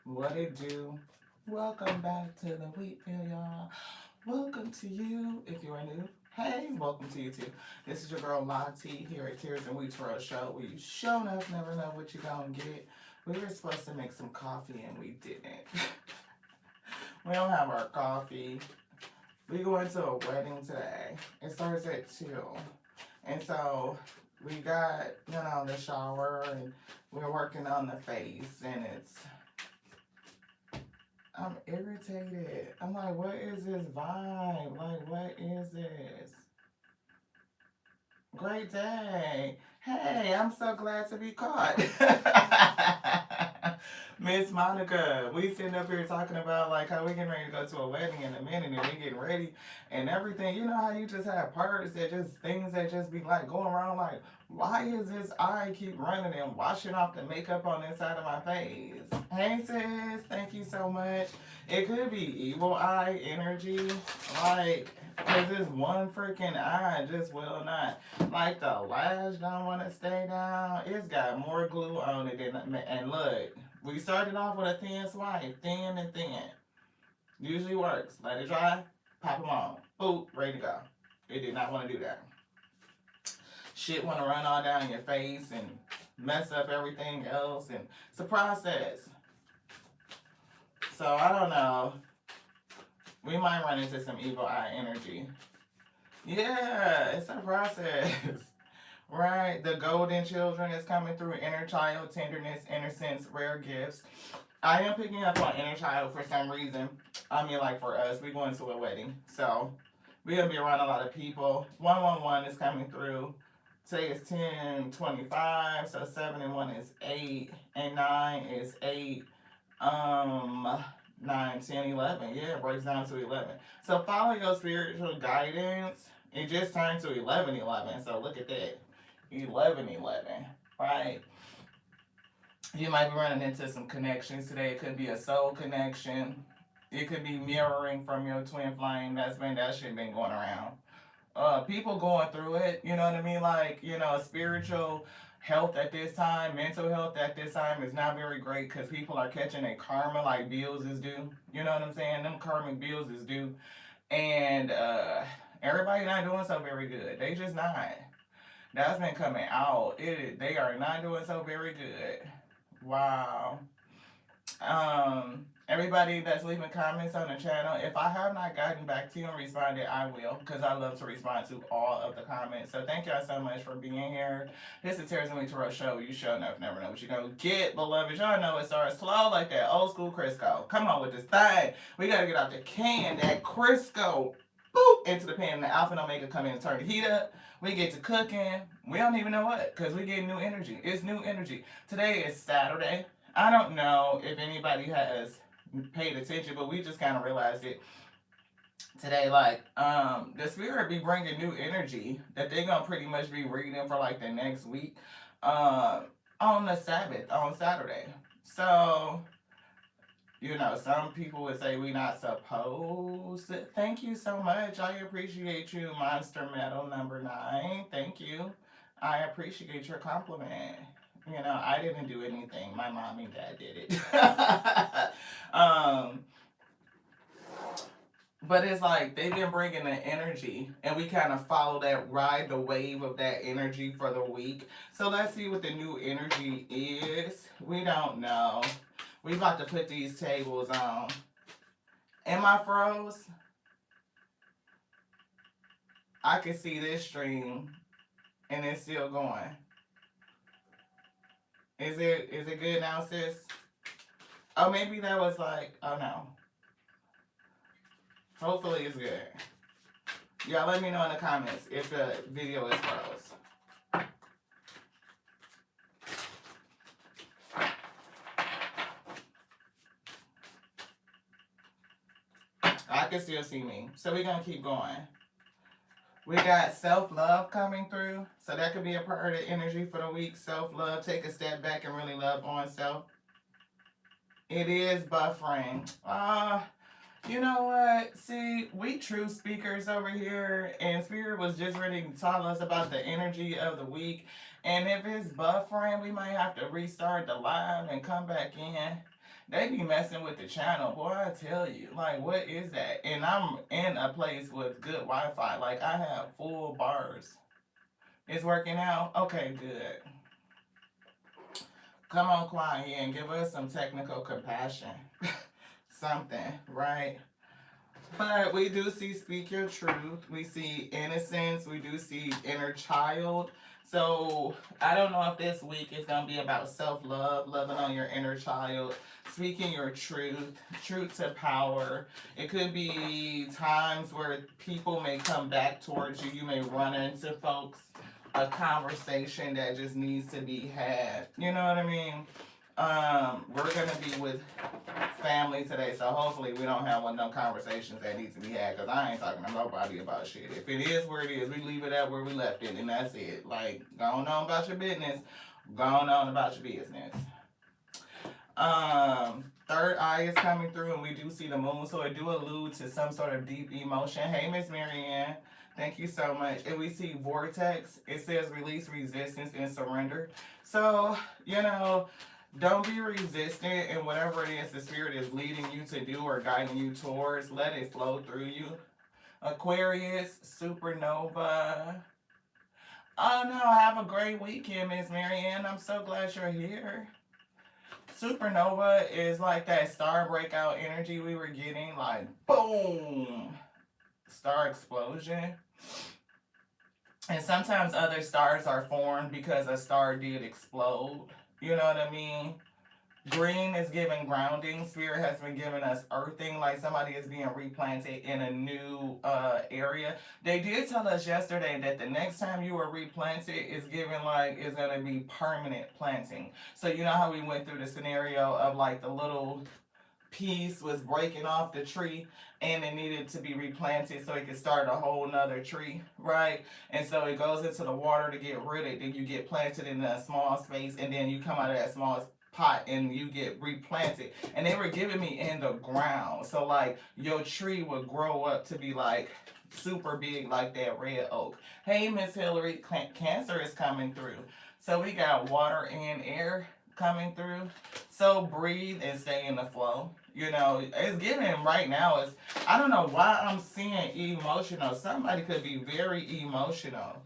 What it do? Welcome back to the Wheatfield, y'all. Welcome to you if you are new. Hey, welcome to you too. This is your girl Lottie here at Tears and Wheat Road Show, where you show enough never know what you gonna get. We were supposed to make some coffee and we didn't. We don't have our coffee. We going to a wedding today. It starts at 2. And so we got, the shower and we're working on the face and I'm irritated. I'm like, what is this vibe? Like, what is this? Great day. Hey, I'm so glad to be caught. Miss Monica, we sitting up here talking about like how we getting ready to go to a wedding in a minute and we getting ready and everything. You know how you just have parts that just things that just be like going around like, why is this eye keep running and washing off the makeup on this side of my face? Hey sis, thank you so much. It could be evil eye energy, like, cause this one freaking eye just will not. Like the lash don't want to stay down. It's got more glue on it than and look. We started off with a thin swipe, thin and thin. Usually works. Let it dry, pop them on. Boop, ready to go. It did not want to do that. Shit want to run all down your face and mess up everything else, and it's a process. So I don't know. We might run into some evil eye energy. Yeah, it's a process. Right? The golden children is coming through inner child, tenderness, innocence, rare gifts. I am picking up on inner child for some reason. I mean, like for us, we going to a wedding. So we're going to be around a lot of people. 111 is coming through. Today is 10:25, so 7 and 1 is 8, and 9 is 8. 9, 10, 11. Yeah, it breaks down to 11. So follow your spiritual guidance. It just turned to 11:11. So look at that. 11:11. Right? You might be running into some connections today. It could be a soul connection. It could be mirroring from your twin flame. That shit been going around. People going through it, you know what I mean? Like, spiritual health at this time, mental health at this time is not very great because people are catching a karma like bills is due. You know what I'm saying? Them karmic bills is due. And everybody not doing so very good. They just not. That's been coming out. They are not doing so very good. Wow. Everybody that's leaving comments on the channel, if I have not gotten back to you and responded, I will, because I love to respond to all of the comments. So thank y'all so much for being here. This is Terrence and Lee Tarot Show. You show enough, never know what you're going to get, beloved. Y'all know it starts slow like that old school Crisco. Come on with this thing. We got to get out the can, that Crisco, boop, into the pan. And the Alpha and Omega come in and turn the heat up. We get to cooking. We don't even know what, because we get new energy. It's new energy. Today is Saturday. I don't know if anybody has paid attention, but we just kind of realized it today. Like, the spirit be bringing new energy that they're gonna pretty much be reading for like the next week, on the Sabbath on Saturday. So, some people would say we not supposed. Thank you so much. I appreciate you, Monster Metal number 9. Thank you. I appreciate your compliment. I didn't do anything. My mom and dad did it. um, but it's like they've been bringing the energy, and we kind of follow that, ride the wave of that energy for the week. So let's see what the new energy is. We don't know. We about to put these tables on. Am I froze? I can see this stream, and it's still going. Is it good now, sis? Oh, maybe that was like, oh no. Hopefully it's good. Y'all let me know in the comments if the video is froze. I can still see me. So we're going to keep going. We got self-love coming through. So that could be a part of the energy for the week. Self-love. Take a step back and really love on self. It is buffering. You know what? See, we true speakers over here, and Spirit was just ready to tell us about the energy of the week. And if it's buffering, we might have to restart the live and come back in. They be messing with the channel, boy. I tell you, like, what is that? And I'm in a place with good Wi-Fi. Like, I have full bars. It's working out. Okay, good. Come on, Kwanye, and give us some technical compassion. Something, right? But we do see speak your truth. We see innocence. We do see inner child. So I don't know if this week is going to be about self love, loving on your inner child, speaking your truth, truth to power. It could be times where people may come back towards you. You may run into folks, a conversation that just needs to be had. You know what I mean? We're going to be with family today, so hopefully we don't have one of them conversations that needs to be had, because I ain't talking to nobody about shit. If it is where it is, we leave it at where we left it, and that's it. Like, go on about your business. Go on about your business. Third eye is coming through, and we do see the moon, so it do allude to some sort of deep emotion. Hey, Miss Marianne. Thank you so much. And we see vortex. It says release resistance and surrender. So, you know, don't be resistant in whatever it is the spirit is leading you to do or guiding you towards. Let it flow through you. Aquarius, supernova. Oh no, have a great weekend, Miss Marianne. I'm so glad you're here. Supernova is like that star breakout energy we were getting, like boom, star explosion. And sometimes other stars are formed because a star did explode. You know what I mean? Green is giving grounding. Spirit has been giving us earthing, like somebody is being replanted in a new area. They did tell us yesterday that the next time you are replanted is giving like it's gonna be permanent planting. So you know how we went through the scenario of like the little piece was breaking off the tree and it needed to be replanted so it could start a whole nother tree, right? And so it goes into the water to get rid of it. Then you get planted in a small space, and then you come out of that small pot and you get replanted. And they were giving me in the ground. So like your tree would grow up to be like super big like that red oak. Hey, Miss Hillary, Cancer is coming through. So we got water and air coming through. So breathe and stay in the flow. You know, it's getting right now. It's I don't know why I'm seeing emotional. Somebody could be very emotional.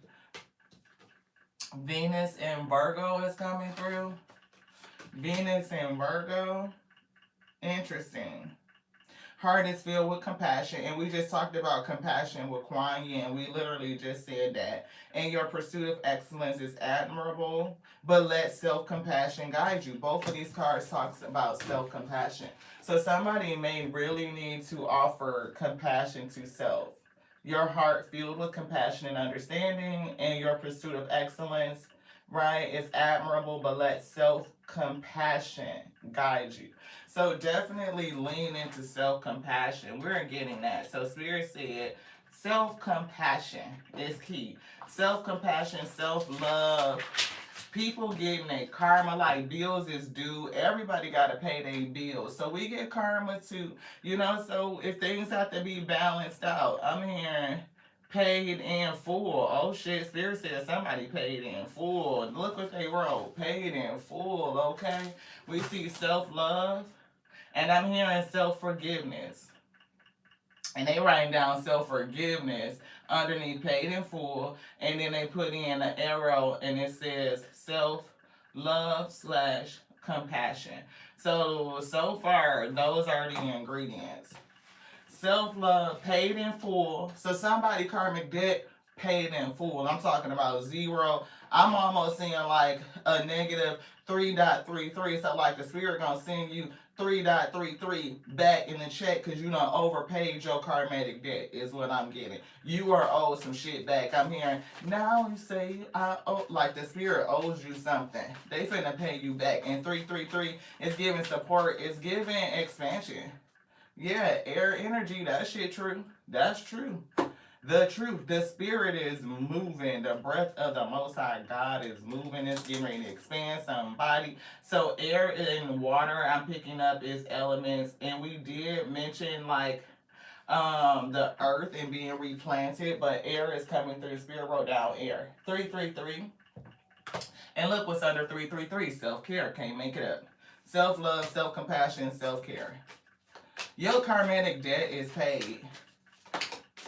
Venus and Virgo is coming through. Venus and Virgo. Interesting. Heart is filled with compassion, and we just talked about compassion with Kuan Yin. We literally just said that. And your pursuit of excellence is admirable, but let self-compassion guide you. Both of these cards talks about self-compassion. So somebody may really need to offer compassion to self. Your heart filled with compassion and understanding, and your pursuit of excellence, right, is admirable, but let self-compassion guide you. So definitely lean into self-compassion. We're getting that. So Spirit said self-compassion is key. Self-compassion, self-love. People getting their karma, like bills is due. Everybody got to pay their bills. So we get karma too. You know, so if things have to be balanced out, I'm hearing paid in full. Oh shit, Spirit said somebody paid in full. Look what they wrote. Paid in full, okay? We see self-love. And I'm hearing self-forgiveness. And they writing down self-forgiveness underneath paid in full. And then they put in an arrow and it says self-love / compassion. So far, those are the ingredients. Self-love, paid in full. So somebody karmic debt paid in full. I'm talking about zero. I'm almost seeing like a negative 3.33. So like the spirit gonna send you 3.33 back in the check because you done overpaid your karmatic debt is what I'm getting. You are owed some shit back. I'm hearing now you say I owe, like the spirit owes you something. They finna pay you back. And 333 is giving support. It's giving expansion. Yeah, air energy, that shit true. That's true. The truth, the spirit is moving. The breath of the Most High God is moving. It's getting ready to expand somebody. So air and water I'm picking up is elements. And we did mention like the earth and being replanted, but air is coming through. Spirit wrote down air. 333. And look what's under 333. Self-care. Can't make it up. Self-love, self-compassion, self-care. Your karmic debt is paid.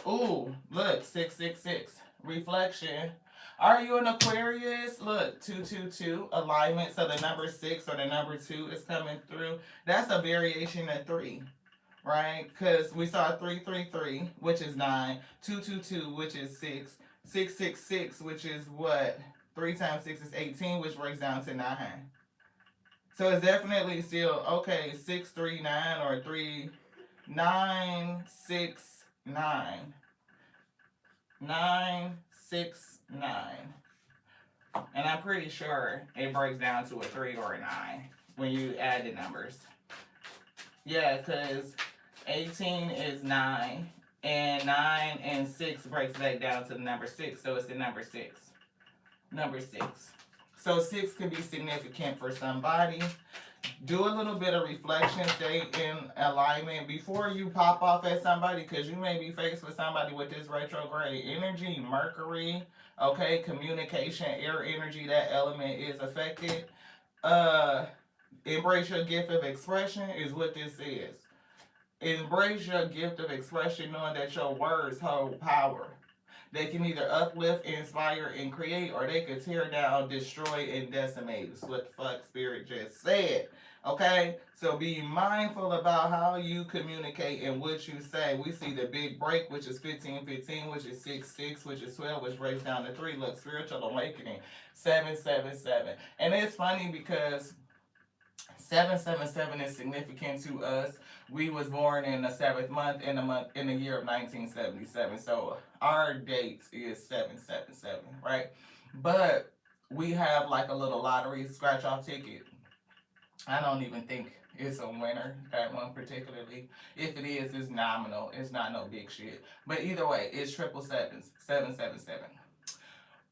Ooh, look, 666. Reflection. Are you an Aquarius? Look, 222. Alignment. So the number 6 or the number 2 is coming through. That's a variation of 3, right? Because we saw 333, which is 9. 222, which is 6. 666, which is what? 3 times 6 is 18, which breaks down to 9. So it's definitely still, okay, 639 or 3969. 969. And I'm pretty sure it breaks down to a 3 or a 9 when you add the numbers. Yeah, because 18 is 9, and 9 and 6 breaks that down to the number 6, so it's the number 6. Number 6. So 6 can be significant for somebody. Do a little bit of reflection, stay in alignment before you pop off at somebody, because you may be faced with somebody with this retrograde energy, Mercury, okay, communication, air energy, that element is affected. Embrace your gift of expression is what this is. Embrace your gift of expression, knowing that your words hold power. They can either uplift, inspire, and create, or they could tear down, destroy, and decimate. That's what the fuck Spirit just said. Okay? So be mindful about how you communicate and what you say. We see the big break, which is 1515, which is 66, which is 12, which breaks down to 3. Look, spiritual awakening, 777. And it's funny because 777 is significant to us. We was born in the 7th month in the year of 1977. So our date is 777, right? But we have like a little lottery scratch off ticket. I don't even think it's a winner, that one particularly. If it is, it's nominal. It's not no big shit. But either way, it's 777.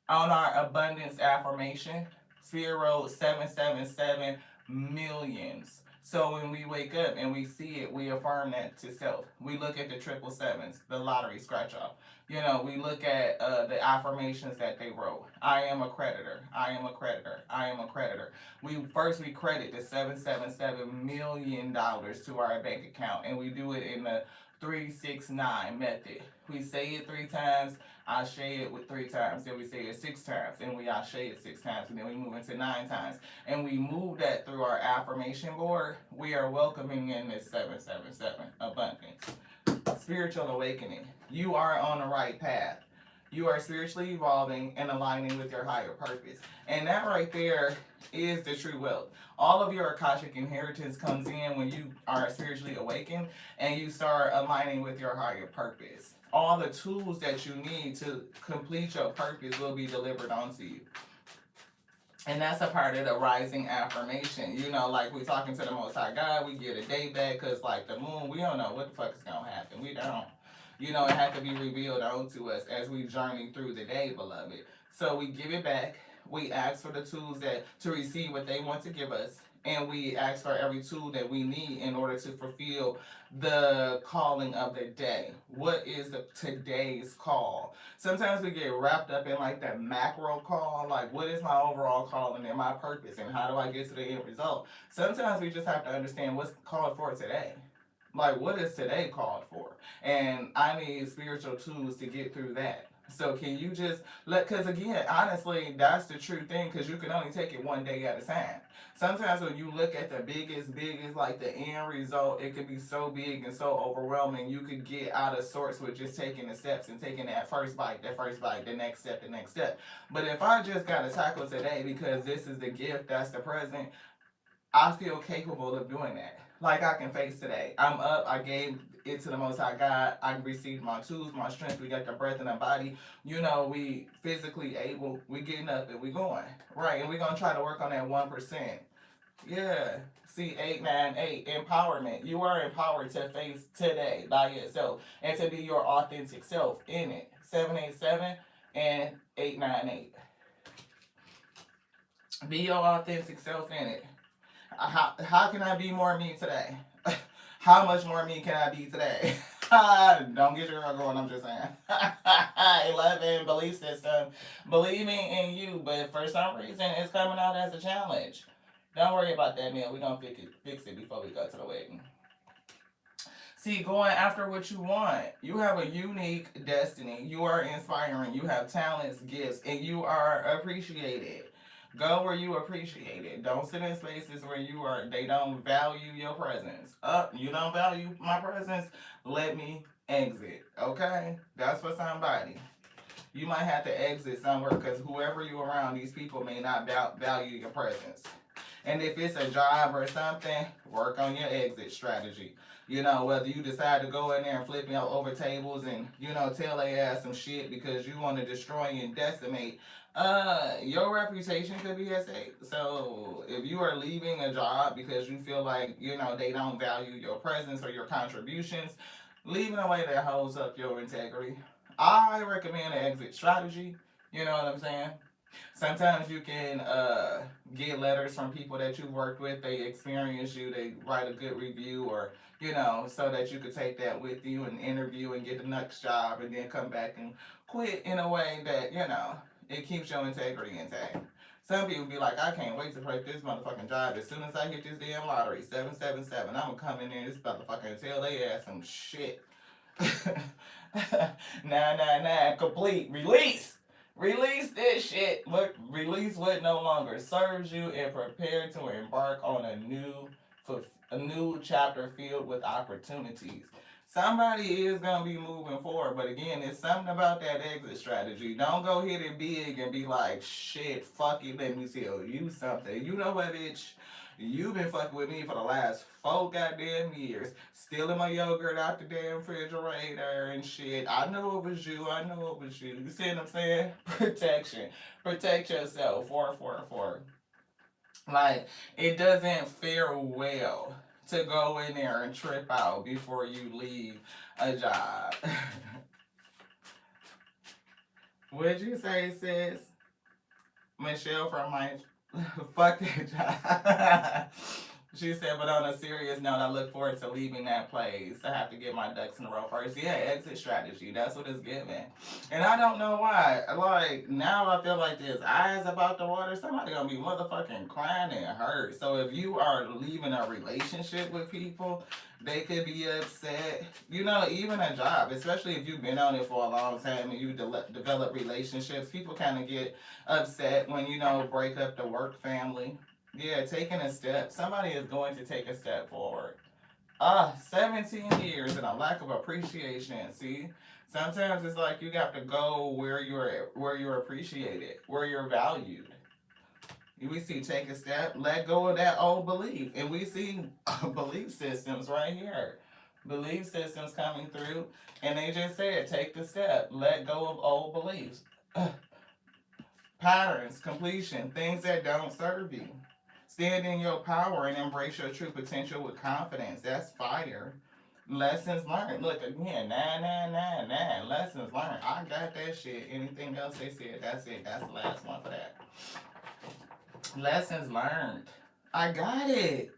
On our abundance affirmation, Spirit Road 777 millions. So when we wake up and we see it, we affirm that to self. We look at the 777s, the lottery scratch off. You know, we look at the affirmations that they wrote. I am a creditor. I am a creditor. I am a creditor. We credit the $777 million to our bank account, and we do it in the 369 method. We say it 3 times. I say it with 3 times, then we say it 6 times, and we I say it 6 times, and then we move into 9 times. And we move that through our affirmation board. We are welcoming in this 777 abundance. Spiritual awakening. You are on the right path. You are spiritually evolving and aligning with your higher purpose. And that right there is the true wealth. All of your Akashic inheritance comes in when you are spiritually awakened and you start aligning with your higher purpose. All the tools that you need to complete your purpose will be delivered onto you. And that's a part of the rising affirmation. You know, like we talking to the Most High God, we get a day back because like the moon, we don't know what the fuck is going to happen. We don't. You know, it had to be revealed onto us as we journey through the day, beloved. So we give it back. We ask for the tools to receive what they want to give us. And we ask for every tool that we need in order to fulfill the calling of the day. What is today's call? Sometimes we get wrapped up in like that macro call, like what is my overall calling and my purpose and how do I get to the end result? Sometimes we just have to understand what's called for today. Like, what is today called for? And I need spiritual tools to get through that. So can you just because again, honestly, that's the true thing, because you can only take it one day at a time. Sometimes when you look at the biggest, like the end result, it could be so big and so overwhelming, you could get out of sorts with just taking the steps and taking that first bite, the next step. But if I just got to tackle today because this is the gift, that's the present, I feel capable of doing that. Like I can face today. I'm up. I gave it to the Most High God. I received my tools, my strength. We got the breath in the body. You know, we physically able. We getting up and we going. Right. And we're going to try to work on that 1%. Yeah. See, 898, empowerment. You are empowered to face today by yourself and to be your authentic self in it. 787 and 898. Be your authentic self in it. How can I be more me today? How much more me can I be today? Don't get your girl going, I'm just saying. 11, belief system. Believing in you, but for some reason it's coming out as a challenge. Don't worry about that now. We're gonna fix it before we go to the wedding. See, going after what you want. You have a unique destiny. You are inspiring. You have talents, gifts, and you are appreciated. Go where you appreciate it. Don't sit in spaces where they don't value your presence. You don't value my presence? Let me exit. Okay? That's for somebody. You might have to exit somewhere because whoever you're around, these people may not value your presence. And if it's a job or something, work on your exit strategy. Whether you decide to go in there and flip over tables and, tell they ass some shit because you want to destroy and decimate, your reputation could be at stake. So if you are leaving a job because you feel like, they don't value your presence or your contributions, leaving a way that holds up your integrity. I recommend an exit strategy. You know what I'm saying? Sometimes you can get letters from people that you worked with. They experience you. They write a good review, or so that you could take that with you and interview and get the next job, and then come back and quit in a way that it keeps your integrity intact. Some people be like, I can't wait to break this motherfucking job. As soon as I hit this damn lottery, 777, I'm gonna come in there and this motherfucker and tell they ass some shit. 999 complete. Release this shit. Release what no longer serves you and prepare to embark on a new chapter filled with opportunities. Somebody is gonna be moving forward, but again, it's something about that exit strategy. Don't go hit it big and be like, shit, fuck it, let me tell you something. You know what, bitch? You've been fucking with me for the last 4 goddamn years, stealing my yogurt out the damn refrigerator and shit. I know it was you. You see what I'm saying? Protection. Protect yourself. 444. Like, it doesn't fare well to go in there and trip out before you leave a job. What'd you say, sis? Michelle from my fuck that job. She said, but on a serious note, I look forward to leaving that place. I have to get my ducks in a row first. Yeah, exit strategy. That's what it's giving. And I don't know why. Like, now I feel like there's eyes about the water. Somebody gonna be motherfucking crying and hurt. So if you are leaving a relationship with people, they could be upset. Even a job, especially if you've been on it for a long time and you develop relationships, people kind of get upset when, break up the work family. Yeah, taking a step. Somebody is going to take a step forward. 17 years and a lack of appreciation. See, sometimes it's like you got to go where you're appreciated, where you're valued. We see take a step, let go of that old belief, and we see belief systems right here. Belief systems coming through, and they just said take the step, let go of old beliefs, patterns, completion, things that don't serve you. Stand in your power and embrace your true potential with confidence. That's fire. Lessons learned. Look again, 9999. Lessons learned. I got that shit. Anything else they said, that's it. That's the last one for that. Lessons learned. I got it.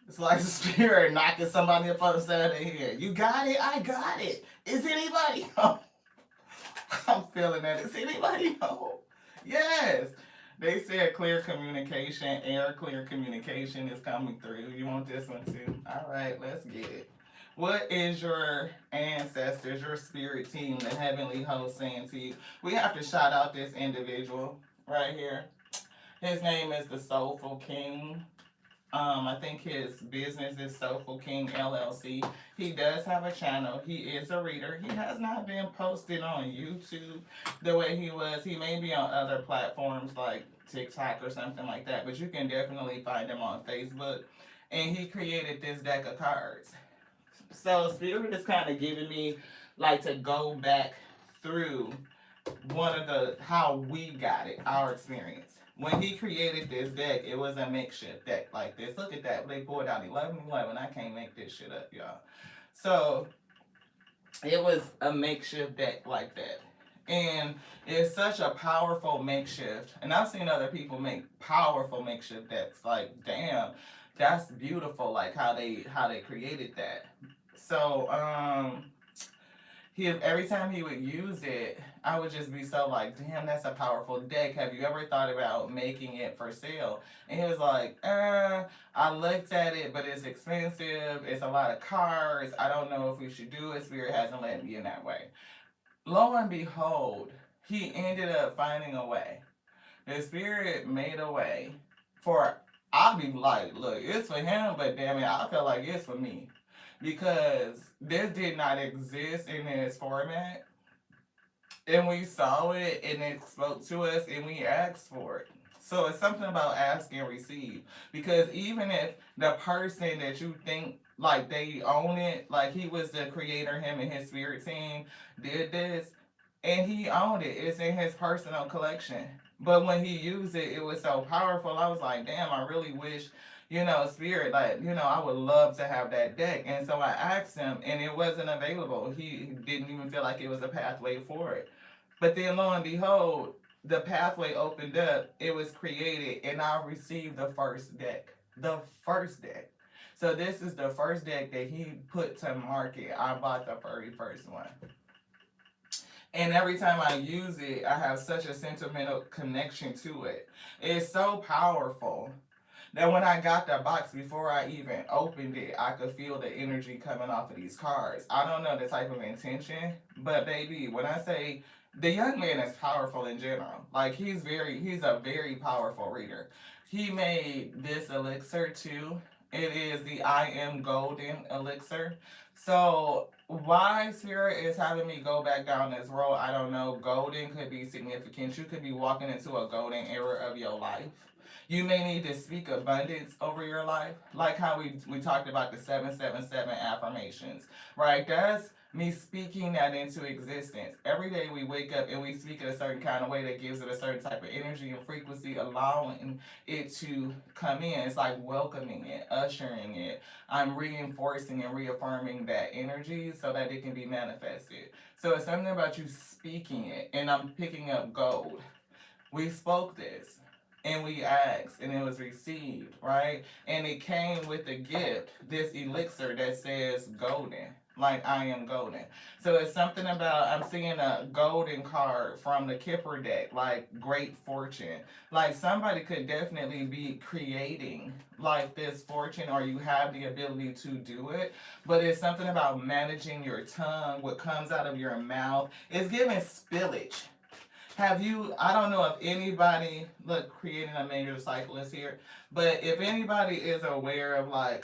It's like the spirit knocking somebody up on the side of their head. You got it? I got it. Is anybody home? I'm feeling that. Is anybody home? Yes. They said clear communication, clear communication is coming through. You want this one too? All right, let's get it. What is your ancestors, your spirit team, the heavenly host saying to you? We have to shout out this individual right here. His name is the Soulful King. I think his business is Soulful King LLC. He does have a channel. He is a reader. He has not been posted on YouTube the way he was. He may be on other platforms like TikTok or something like that, but you can definitely find him on Facebook. And he created this deck of cards. So Spirit is kind of giving me like to go back through one of the how we got it, our experience. When he created this deck, it was a makeshift deck like this. Look at that. They pulled out 1111. I can't make this shit up, y'all. So it was a makeshift deck like that. And it's such a powerful makeshift. And I've seen other people make powerful makeshift decks. Like, damn, that's beautiful. Like how they created that. So every time he would use it, I would just be so like, damn, that's a powerful deck. Have you ever thought about making it for sale? And he was like, I looked at it, but it's expensive. It's a lot of cards. I don't know if we should do it. Spirit hasn't led me in that way. Lo and behold, he ended up finding a way. The spirit made a way for, I'll be like, look, it's for him, but damn it, I feel like it's for me. Because this did not exist in this format. And we saw it and it spoke to us and we asked for it. So it's something about ask and receive. Because even if the person that you think like they own it, like he was the creator, him and his spirit team did this, and he owned it. It's in his personal collection. But when he used it, it was so powerful. I was like, damn, I really wish, spirit, like, I would love to have that deck. And so I asked him, and it wasn't available. He didn't even feel like it was a pathway for it. But then lo and behold, the pathway opened up, it was created, and I received the first deck. The first deck. So this is the first deck that he put to market. I bought the very first one. And every time I use it, I have such a sentimental connection to it. It's so powerful that when I got the box, before I even opened it, I could feel the energy coming off of these cards. I don't know the type of intention, but baby, when I say the young man is powerful in general, like he's a very powerful reader. He made this elixir too. It is the I Am Golden elixir. So why Spirit is having me go back down this road, I don't know. Golden could be significant. You could be walking into a golden era of your life. You may need to speak abundance over your life, like how we talked about the 777 affirmations, right? That's me speaking that into existence. Every day we wake up and we speak in a certain kind of way that gives it a certain type of energy and frequency, allowing it to come in. It's like welcoming it, ushering it. I'm reinforcing and reaffirming that energy so that it can be manifested. So it's something about you speaking it, and I'm picking up gold. We spoke this and we asked and it was received, right? And it came with a gift, this elixir that says golden, like I am golden. So it's something about, I'm seeing a golden card from the Kipper deck, like great fortune. Like somebody could definitely be creating like this fortune, or you have the ability to do it. But it's something about managing your tongue, what comes out of your mouth. It's giving spillage. Have you, I don't know if anybody, look, creating a major cyclist here, but if anybody is aware of like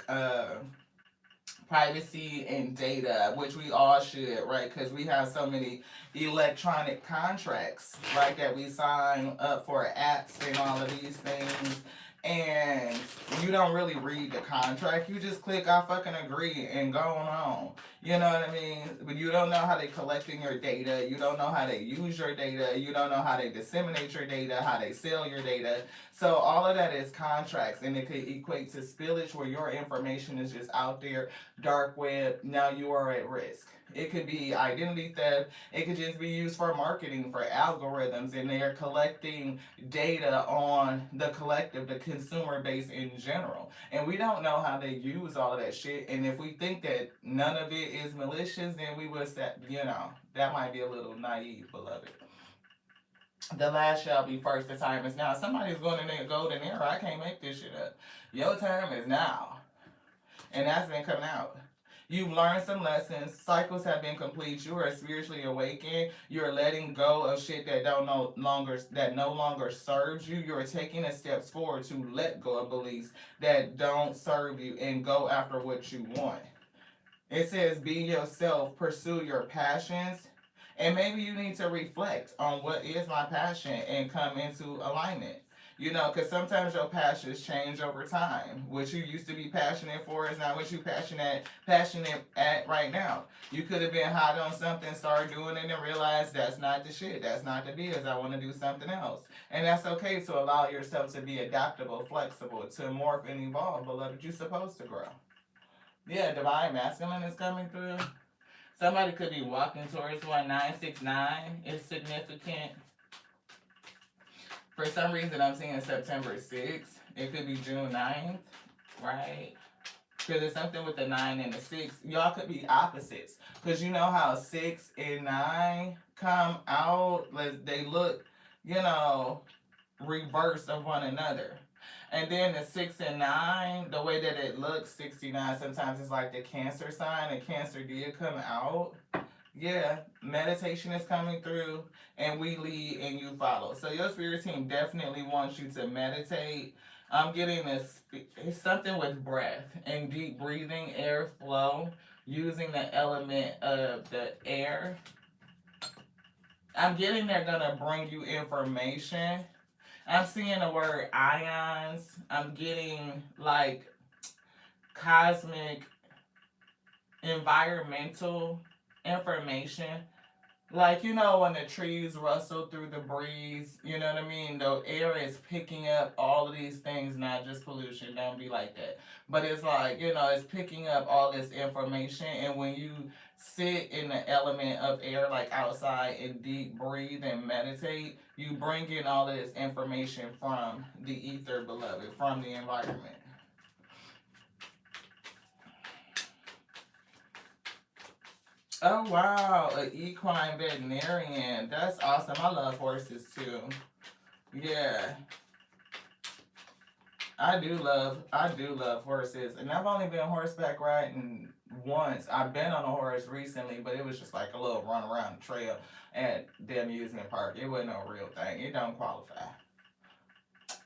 privacy and data, which we all should, right? Because we have so many electronic contracts, right, that we sign up for apps and all of these things. And you don't really read the contract. You just click I fucking agree and go on. You know what I mean? But you don't know how they collecting your data. You don't know how they use your data. You don't know how they disseminate your data, how they sell your data. So all of that is contracts, and it could equate to spillage where your information is just out there, dark web. Now you are at risk. It could be identity theft. It could just be used for marketing, for algorithms, and they are collecting data on the collective, the consumer base in general. And we don't know how they use all of that shit. And if we think that none of it is malicious, then we would say, that might be a little naive, beloved. The last shall be first. The time is now. Somebody's going in their golden era. I can't make this shit up. Your time is now. And that's been coming out. You've learned some lessons. Cycles have been complete. You are spiritually awakened. You're letting go of shit that no longer serves you. You're taking the steps forward to let go of beliefs that don't serve you and go after what you want. It says be yourself, pursue your passions, and maybe you need to reflect on what is my passion and come into alignment. Because sometimes your passions change over time. What you used to be passionate for is not what you passionate at right now. You could have been hot on something, start doing it, and realize that's not the shit. That's not the biz. I want to do something else. And that's okay to allow yourself to be adaptable, flexible, to morph and evolve. Beloved, you're supposed to grow. Yeah, divine masculine is coming through. Somebody could be walking towards 1969. It's significant. For some reason, I'm seeing September 6th. It could be June 9th, right? Because it's something with the 9 and the 6. Y'all could be opposites. Because you know how 6 and 9 come out, like they look, you know, reverse of one another. And then the 6 and 9, the way that it looks, 69, sometimes it's like the Cancer sign, and Cancer did come out. Yeah, meditation is coming through, and we lead and you follow. So your spirit team definitely wants you to meditate. I'm getting this, it's something with breath and deep breathing, airflow, using the element of the air. I'm getting they're gonna bring you information. I'm seeing the word ions. I'm getting like cosmic, environmental information. Like, you know, when the trees rustle through the breeze, you know what I mean? The air is picking up all of these things, not just pollution. Don't be like that. But it's like, you know, it's picking up all this information. And when you sit in the element of air, like outside, and deep breathe and meditate, you bring in all of this information from the ether, beloved, from the environment. Oh wow, an equine veterinarian. That's awesome. I love horses too. Yeah, I do love horses. And I've only been horseback riding once. I've been on a horse recently, but it was just like a little run around the trail at the amusement park. It wasn't no real thing. It don't qualify.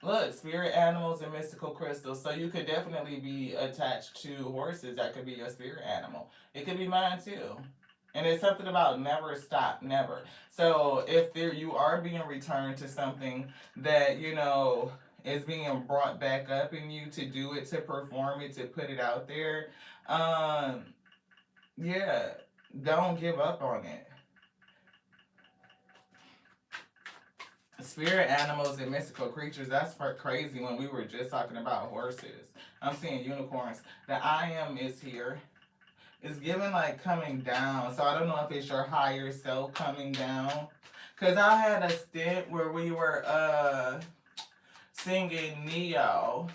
Look, spirit animals and mystical crystals. So you could definitely be attached to horses. That could be your spirit animal. It could be mine too. And it's something about never stop, never. So if there you are being returned to something that, you know, is being brought back up in you to do it, to perform it, to put it out there, um, yeah, don't give up on it. Spirit animals and mystical creatures, that's for crazy when we were just talking about horses. I'm seeing unicorns. The I am is here. It's given like coming down. So I don't know if it's your higher self coming down. Cause I had a stint where we were singing Neo.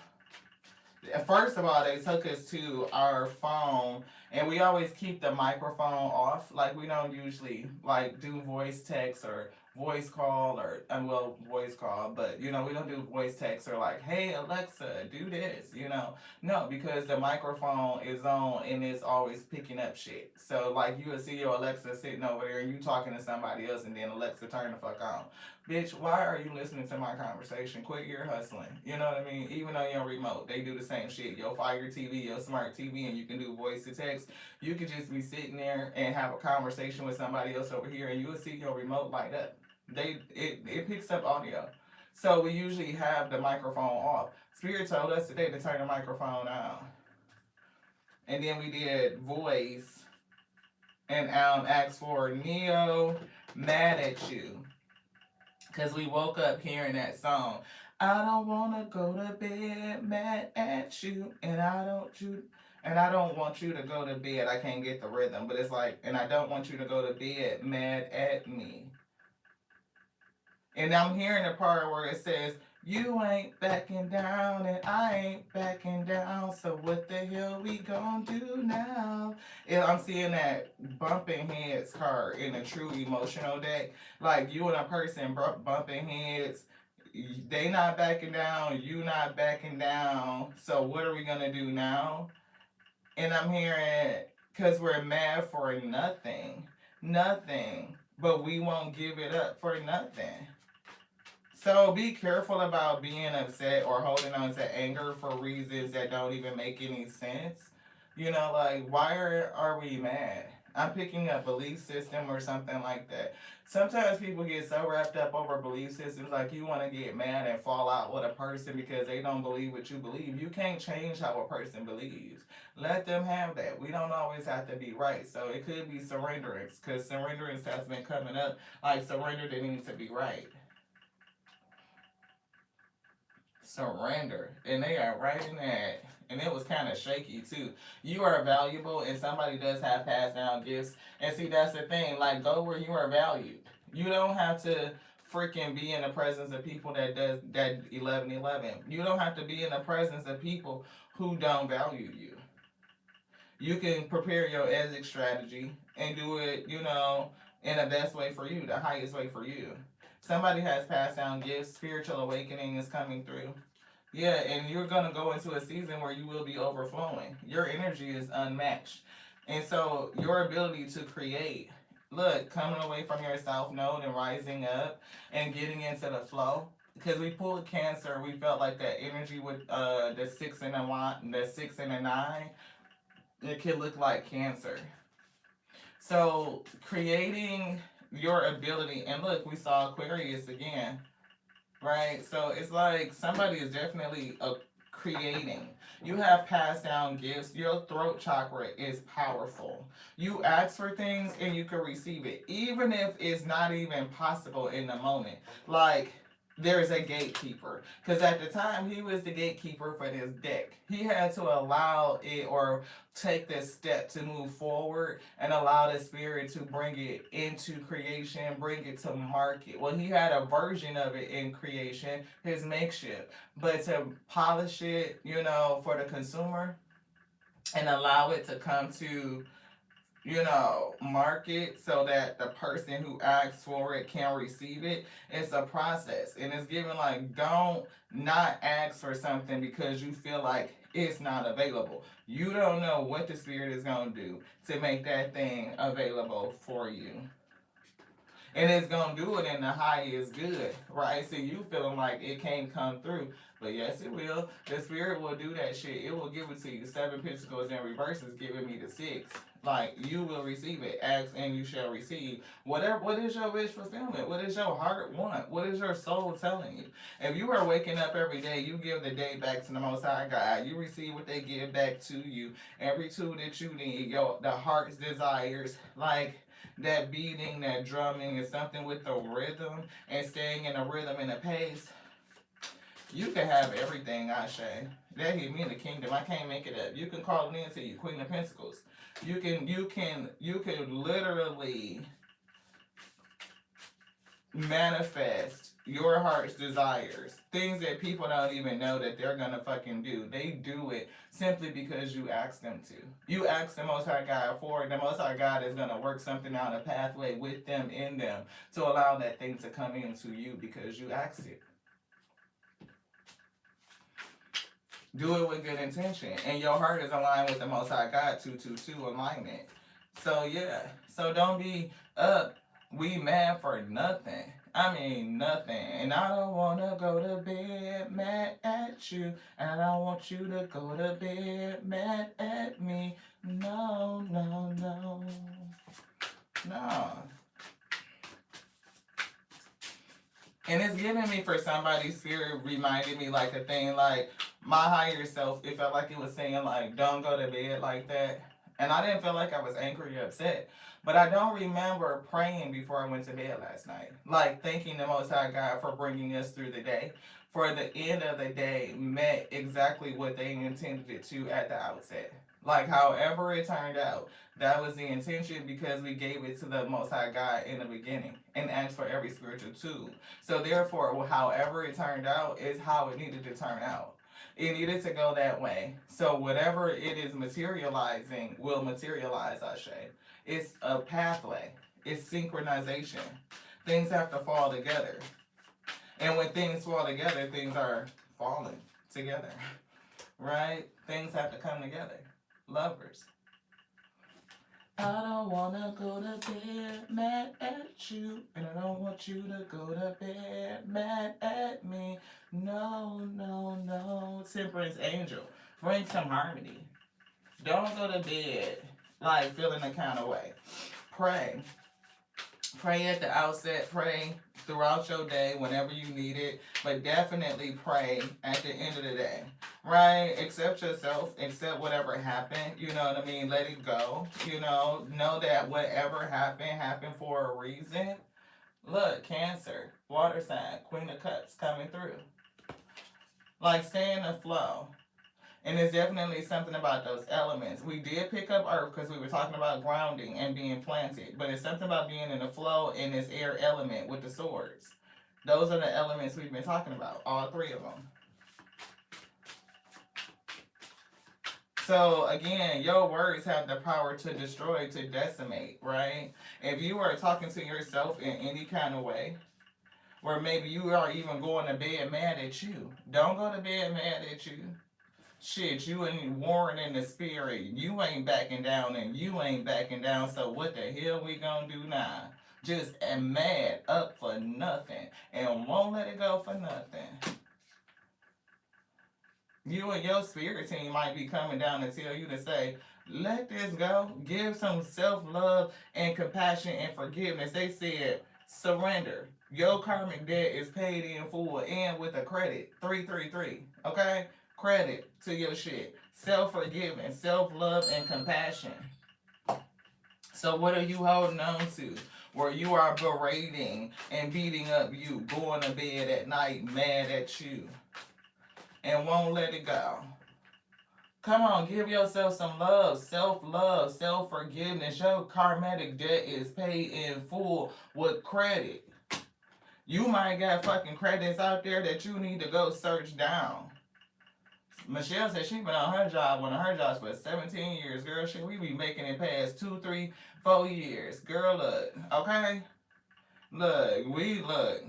First of all, they took us to our phone, and we always keep the microphone off. Like we don't usually like do voice text or voice call or well voice call, but you know we don't do voice text or like, hey Alexa, do this. You know, no, because the microphone is on and it's always picking up shit. So like you would see your Alexa sitting over there and you talking to somebody else, and then Alexa turn the fuck on. Bitch, why are you listening to my conversation? Quit your hustling. You know what I mean? Even though you're on remote, they do the same shit. Your Fire TV, your Smart TV, and you can do voice to text. You could just be sitting there and have a conversation with somebody else over here, and you will see your remote light up. It picks up audio. So we usually have the microphone off. Spirit told us today to turn the microphone on. And then we did voice and asked for Neo, Mad at You. Because we woke up hearing that song. I don't wanna go to bed mad at you, and I don't want you to go to bed. I can't get the rhythm, but it's like, and I don't want you to go to bed mad at me. And I'm hearing the part where it says, you ain't backing down and I ain't backing down. So what the hell we gonna do now? And I'm seeing that bumping heads card in a true emotional deck. Like you and a person bumping heads. They not backing down. You not backing down. So what are we gonna do now? And I'm hearing, because we're mad for nothing. Nothing. But we won't give it up for nothing. So be careful about being upset or holding on to anger for reasons that don't even make any sense. You know, like why are we mad? I'm picking up belief system or something like that. Sometimes people get so wrapped up over belief systems, like you want to get mad and fall out with a person because they don't believe what you believe. You can't change how a person believes. Let them have that. We don't always have to be right. So it could be surrenderance, because surrenderance has been coming up. Like surrender that needs to be right. Surrender. And they are right in that. And it was kind of shaky too. You are valuable, and somebody does have passed down gifts. And see, that's the thing. Like, go where you are valued. You don't have to freaking be in the presence of people that does that 11:11. You don't have to be in the presence of people who don't value you. You can prepare your exit strategy and do it, in the best way for you, the highest way for you. Somebody has passed down gifts, spiritual awakening is coming through. Yeah, and you're gonna go into a season where you will be overflowing. Your energy is unmatched. And so your ability to create, look, coming away from your self node and rising up and getting into the flow. Because we pulled Cancer, we felt like that energy with the 6 and the 6 and the 9, it could look like Cancer. So creating your ability, and look, we saw Aquarius again, right? So it's like somebody is definitely creating. You have passed down gifts. Your throat chakra is powerful. You ask for things and you can receive it, even if it's not even possible in the moment. Like, there's a gatekeeper, because at the time he was the gatekeeper for this deck. He had to allow it, or take this step to move forward and allow the spirit to bring it into creation, bring it to market. Well, he had a version of it in creation, his makeshift, but to polish it, for the consumer and allow it to come to market so that the person who asks for it can receive it. It's a process. And it's given like, don't not ask for something because you feel like it's not available. You don't know what the spirit is going to do to make that thing available for you. And it's going to do it in the highest good, right? So you feeling like it can't come through. But yes, it will. The spirit will do that shit. It will give it to you. 7 Pentacles in reverse is giving me the 6. Like, you will receive it. Ask and you shall receive. What is your wish fulfillment? What does your heart want? What is your soul telling you? If you are waking up every day, you give the day back to the Most High God. You receive what they give back to you. Every tool that you need, the heart's desires, like that beating, that drumming is something with the rhythm and staying in a rhythm and a pace. You can have everything, Ashe. That hit me in the kingdom. I can't make it up. You can call it into you, Queen of Pentacles. You can literally manifest your heart's desires. Things that people don't even know that they're gonna fucking do. They do it simply because you ask them to. You ask the Most High God for it. The Most High God is gonna work something out, a pathway with them, in them, to allow that thing to come into you because you asked it. Do it with good intention. And your heart is aligned with the Most High God, 222 alignment. So yeah. So don't be up. We mad for nothing. I mean nothing. And I don't wanna go to bed mad at you. And I don't want you to go to bed mad at me. No, no, no. No. And it's giving me, for somebody's spirit, reminded me like a thing like my higher self, it felt like it was saying like, don't go to bed like that. And I didn't feel like I was angry or upset. But I don't remember praying before I went to bed last night. Like thanking the Most High God for bringing us through the day. For the end of the day met exactly what they intended it to at the outset. Like however it turned out, that was the intention because we gave it to the Most High God in the beginning and asked for every spiritual tool. So therefore, however it turned out is how it needed to turn out. It needed to go that way. So whatever it is materializing will materialize, Ashe. It's a pathway. It's synchronization. Things have to fall together. And when things fall together, things are falling together. Right? Things have to come together. Lovers. I don't wanna go to bed mad at you, and I don't want you to go to bed mad at me. No, no, no. Temperance angel, bring some harmony. Don't go to bed like feeling a kind of way. Pray. Pray at the outset. Pray throughout your day whenever you need it. But definitely pray at the end of the day. Right? Accept yourself. Accept whatever happened. You know what I mean? Let it go. Know that whatever happened for a reason. Look, Cancer, water sign, Queen of Cups coming through. Like, stay in the flow. And it's definitely something about those elements. We did pick up earth because we were talking about grounding and being planted. But it's something about being in the flow in this air element with the swords. Those are the elements we've been talking about. All 3 of them. So again, your words have the power to destroy, to decimate, right? If you are talking to yourself in any kind of way, where maybe you are even going to bed mad at you, don't go to bed mad at you. Shit, you and Warren in the spirit, you ain't backing down and you ain't backing down. So what the hell we gonna do now? Just mad up for nothing and won't let it go for nothing. You and your spirit team might be coming down to tell you to say, let this go. Give some self love and compassion and forgiveness. They said, surrender. Your karmic debt is paid in full and with a credit. 333. Okay? Credit to your shit. Self forgiveness, self love, and compassion. So, what are you holding on to? Where you are berating and beating up you, going to bed at night mad at you, and won't let it go. Come on, give yourself some love, self forgiveness. Your karmatic debt is paid in full with credit. You might got fucking credits out there that you need to go search down. Michelle said she been on her job, one of her jobs for 17 years. Girl, shit, we be making it past 2, 3, 4 years. Girl, look, okay? Look.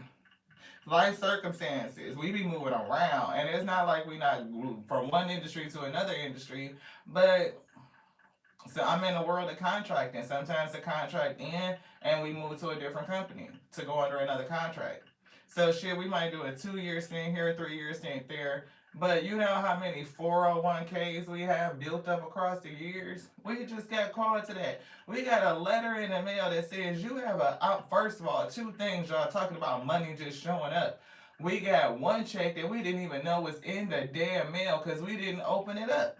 Life circumstances, we be moving around, and it's not like we not from one industry to another industry, but so I'm in the world of contracting. Sometimes the contract end and we move to a different company to go under another contract. So shit, we might do a 2-year stint here, 3-year stint there. But you know how many 401ks we have built up across the years? We just got called to that. We got a letter in the mail that says you have first of all, 2 things, y'all talking about money just showing up. We got one check that we didn't even know was in the damn mail because we didn't open it up.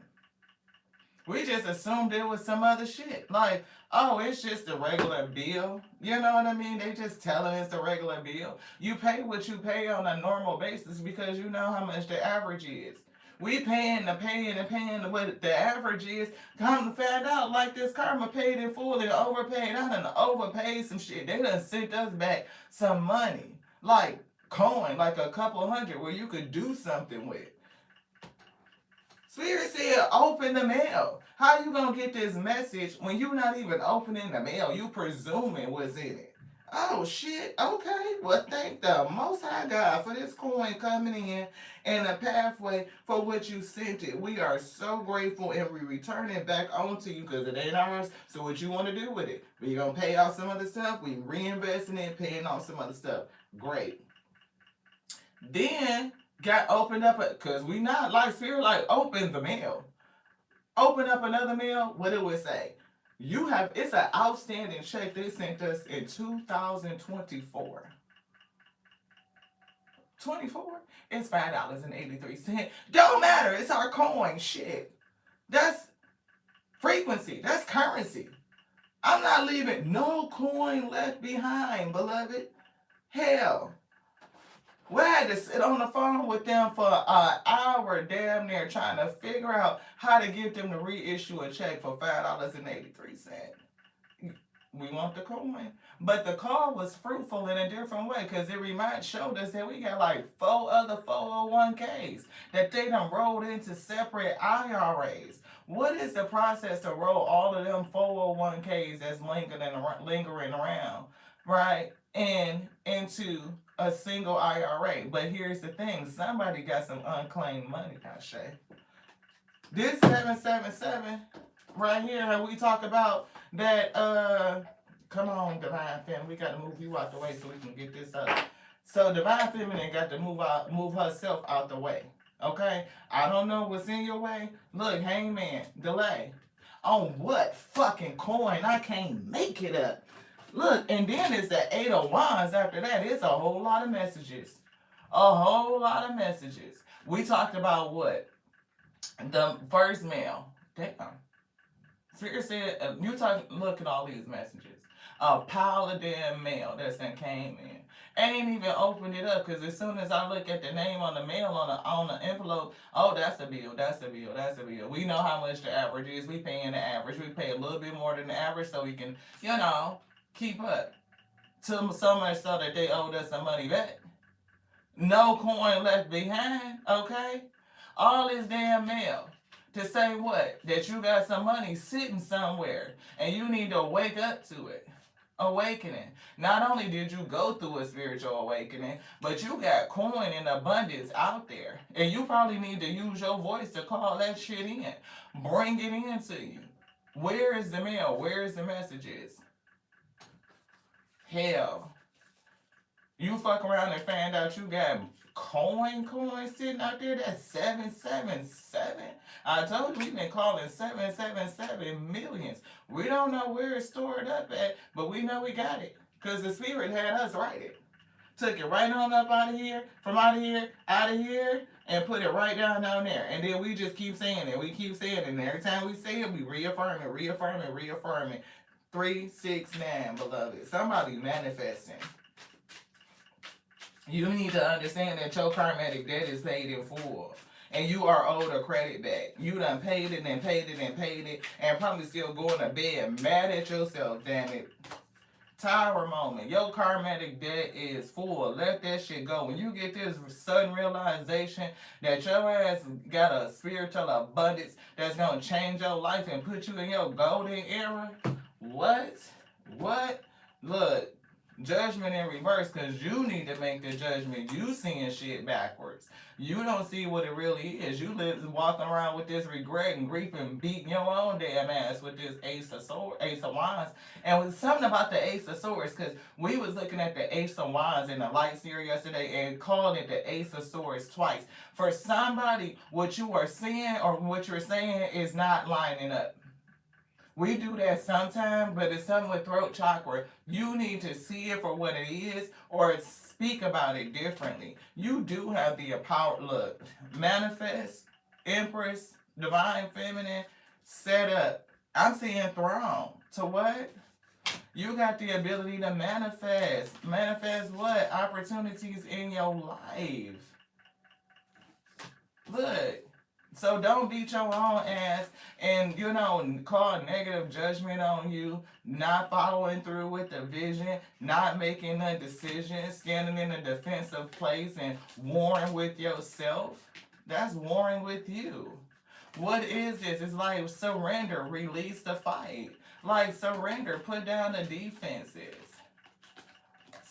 We just assumed it was some other shit. Like, oh, it's just a regular bill. You know what I mean? They just telling us a regular bill. You pay what you pay on a normal basis because you know how much the average is. We paying what the average is. Come to find out, like this karma paid in full and overpaid. I done overpaid some shit. They done sent us back some money. Like coin, like a couple hundred where you could do something with. Spirit said, open the mail. How you gonna get this message when you not even opening the mail? You presuming what's in it. Oh shit, okay. Well, thank the Most High God for this coin coming in and the pathway for which you sent it. We are so grateful and we return it back onto you because it ain't ours. So what you want to do with it? We gonna pay off some other stuff. We reinvesting it, paying off some other stuff. Great. Then got opened up because we not like Spirit like open the mail. Open up another mail, what it would say? It's an outstanding check they sent us in 2024. 24? It's $5.83. Don't matter, it's our coin. Shit. That's frequency. That's currency. I'm not leaving no coin left behind, beloved. Hell. We had to sit on the phone with them for an hour damn near trying to figure out how to get them to reissue a check for $5.83. We want the coin. But the call was fruitful in a different way because it showed us that we got like 4 other 401ks that they done rolled into separate IRAs. What is the process to roll all of them 401ks that's lingering around, right? And into a single IRA. But here's the thing, somebody got some unclaimed money, Shay. This 777 right here, and we talk about that, come on, Divine Feminine, we got to move you out the way so we can get this up. So Divine Feminine got to move herself out the way, okay? I don't know what's in your way. Look, Hangman, delay. On what fucking coin? I can't make it up. Look, and then it's the 8 of Wands after that. It's a whole lot of messages. A whole lot of messages. We talked about what? The first mail. Damn. Spirit said, look at all these messages. A pile of damn mail that's that came in. Ain't even opened it up because as soon as I look at the name on the mail on the envelope, oh, that's a bill, that's a bill, that's a bill. We know how much the average is. We paying the average. We pay a little bit more than the average so we can, keep up. So much so that they owed us some money back. No coin left behind, okay? All this damn mail. to say what? That you got some money sitting somewhere and you need to wake up to it. Awakening. Not only did you go through a spiritual awakening, but you got coin in abundance out there. And you probably need to use your voice to call that shit in. Bring it into you. Where is the mail? Where is the messages? Hell. You fuck around and find out you got coin sitting out there. That's 777. I told you we've been calling 777 millions. We don't know where it's stored up at, but we know we got it. Because the spirit had us write it. Took it right on up out of here, from out of here, and put it right down there. And then we just keep saying it. We keep saying it. And every time we say it, we reaffirm it, reaffirm it, reaffirm it. 369, beloved. Somebody manifesting. You need to understand that your karmatic debt is paid in full. And you are owed a credit back. You done paid it and paid it and paid it. And probably still going to bed mad at yourself, damn it. Tower moment. Your karmatic debt is full. Let that shit go. When you get this sudden realization that your ass got a spiritual abundance that's going to change your life and put you in your golden era. What? Look. Judgment in reverse, because you need to make the judgment. You seeing shit backwards. You don't see what it really is. You live walking around with this regret and grief and beating your own damn ass with this Ace of Wands. And with something about the Ace of Swords, because we was looking at the Ace of Wands in the light series yesterday and called it the Ace of Swords twice. For somebody, what you are seeing or what you're saying is not lining up. We do that sometimes, but it's something with throat chakra. You need to see it for what it is or speak about it differently. You do have the power. Look, manifest, Empress, Divine Feminine, set up. I'm seeing throne. To what? You got the ability to manifest. Manifest what? Opportunities in your life. Look. So don't beat your own ass and, call negative judgment on you, not following through with the vision, not making a decision, standing in a defensive place and warring with yourself. That's warring with you. What is this? It's like surrender, release the fight. Like surrender, put down the defenses.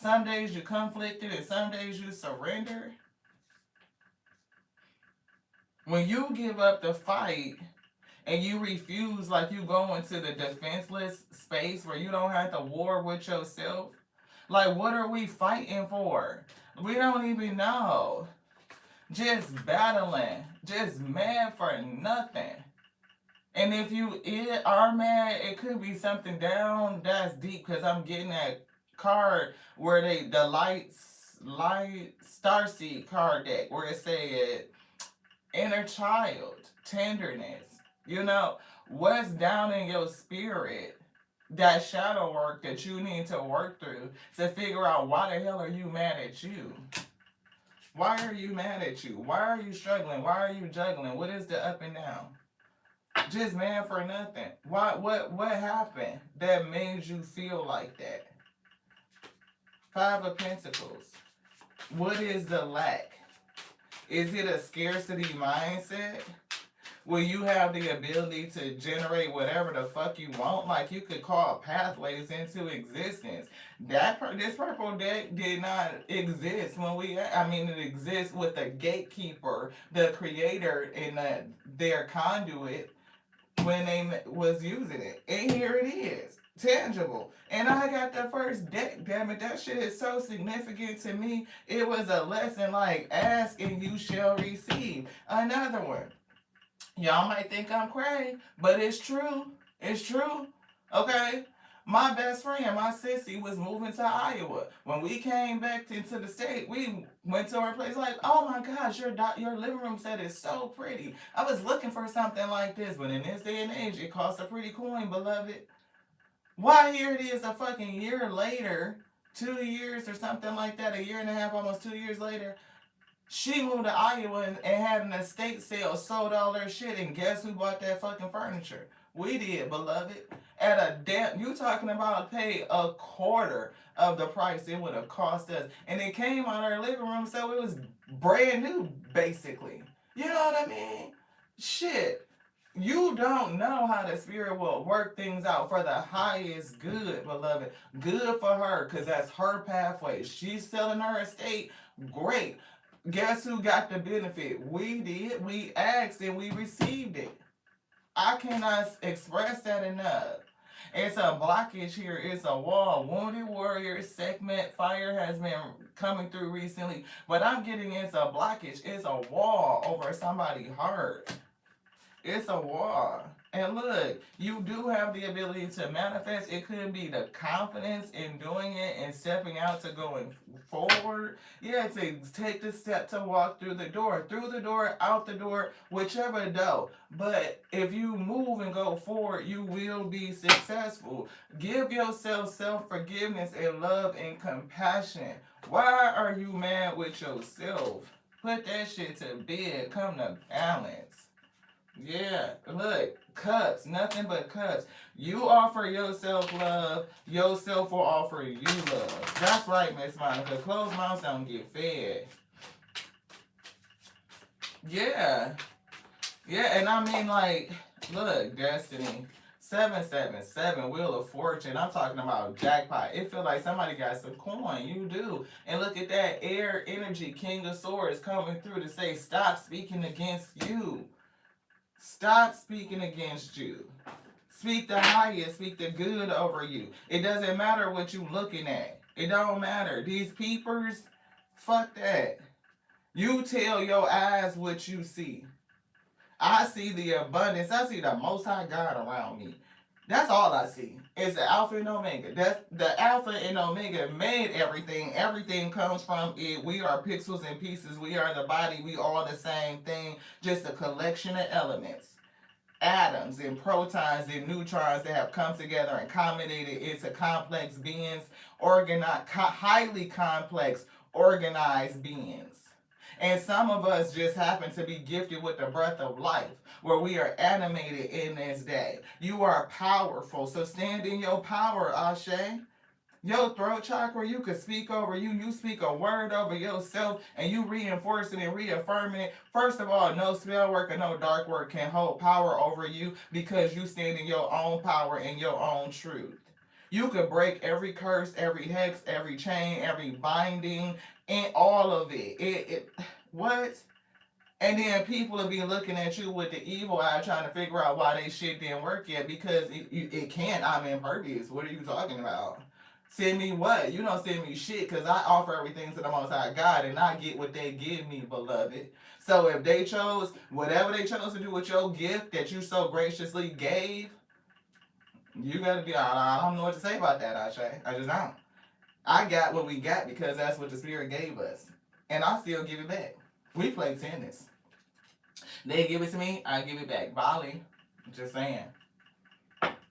Some days you conflicted and some days you surrender. When you give up the fight and you refuse, like you go into the defenseless space where you don't have to war with yourself, like what are we fighting for? We don't even know. Just battling, just mad for nothing. And if you are mad, it could be something down that's deep, because I'm getting that card where the light starseed card deck where it said inner child, tenderness. What's down in your spirit, that shadow work that you need to work through to figure out why the hell are you mad at you? Why are you mad at you? Why are you struggling? Why are you juggling? What is the up and down? Just mad for nothing. What happened that made you feel like that? 5 of Pentacles. What is the lack? Is it a scarcity mindset? Will you have the ability to generate whatever the fuck you want? Like you could call pathways into existence. This purple deck did not exist when it exists with the gatekeeper, the creator, and their conduit when they was using it. And here it is. Tangible. And I got the first deck, damn it. That shit is so significant to me. It was a lesson like ask and you shall receive. Another one. Y'all might think I'm crazy, but it's true. It's true. Okay? My best friend, my sissy, was moving to Iowa. When we came back into the state, we went to her place like, oh my gosh, your living room set is so pretty. I was looking for something like this, but in this day and age, it costs a pretty coin, beloved. Why here it is a fucking year later, 2 years or something like that, a year and a half, almost 2 years later, she moved to Iowa and had an estate sale, sold all her shit, and guess who bought that fucking furniture? We did, beloved. You talking about pay a quarter of the price it would have cost us. And it came out of our living room, so it was brand new, basically. You know what I mean? Shit. You don't know how the spirit will work things out for the highest good, beloved. Good for her, because that's her pathway. She's selling her estate. Great. Guess who got the benefit? We did. We asked and we received it. I cannot express that enough. It's a blockage here. It's a wall. Wounded warrior segment fire has been coming through recently, but I'm getting it's a blockage. It's a wall over somebody's heart. It's a war. And look, you do have the ability to manifest. It could be the confidence in doing it and stepping out to going forward. Yeah, to take the step to walk through the door, out the door, whichever door. But if you move and go forward, you will be successful. Give yourself self forgiveness and love and compassion. Why are you mad with yourself? Put that shit to bed. Come to balance. Yeah, look, cups, nothing but cups. You offer yourself love, yourself will offer you love. That's right, Miss Monica. Closed mouths don't get fed. Yeah, yeah, and I mean, like, look, Destiny. 777 Wheel of Fortune. I'm talking about jackpot. It feel like somebody got some coin. You do. And look at that air energy, King of Swords coming through to say, stop speaking against you. Stop speaking against you. Speak the highest, speak the good over you. It doesn't matter what you looking at. It don't matter. These peepers, fuck that. You tell your eyes what you see. I see the abundance. I see the Most High God around me. That's all I see. It's the Alpha and Omega. That's the Alpha and Omega made everything. Everything comes from it. We are pixels and pieces. We are the body. We all the same thing. Just a collection of elements. Atoms and protons and neutrons that have come together and combinated into complex beings, highly complex, organized beings. And some of us just happen to be gifted with the breath of life, where we are animated in this day. You are powerful, so stand in your power, Ashe. Your throat chakra, you could speak over you. You speak a word over yourself and you reinforce it and reaffirm it. First of all, no spell work or no dark work can hold power over you because you stand in your own power and your own truth. You could break every curse, every hex, every chain, every binding, and all of it. What? And then people will be looking at you with the evil eye trying to figure out why they shit didn't work yet because it can't. I'm impervious. What are you talking about? Send me what? You don't send me shit because I offer everything to the Most High God and I get what they give me, beloved. So if they chose, whatever they chose to do with your gift that you so graciously gave, you gotta be, I don't know what to say about that, Ashe. I just don't. I got what we got because that's what the Spirit gave us. And I still give it back. We play tennis. They give it to me, I give it back. Volley. Just saying.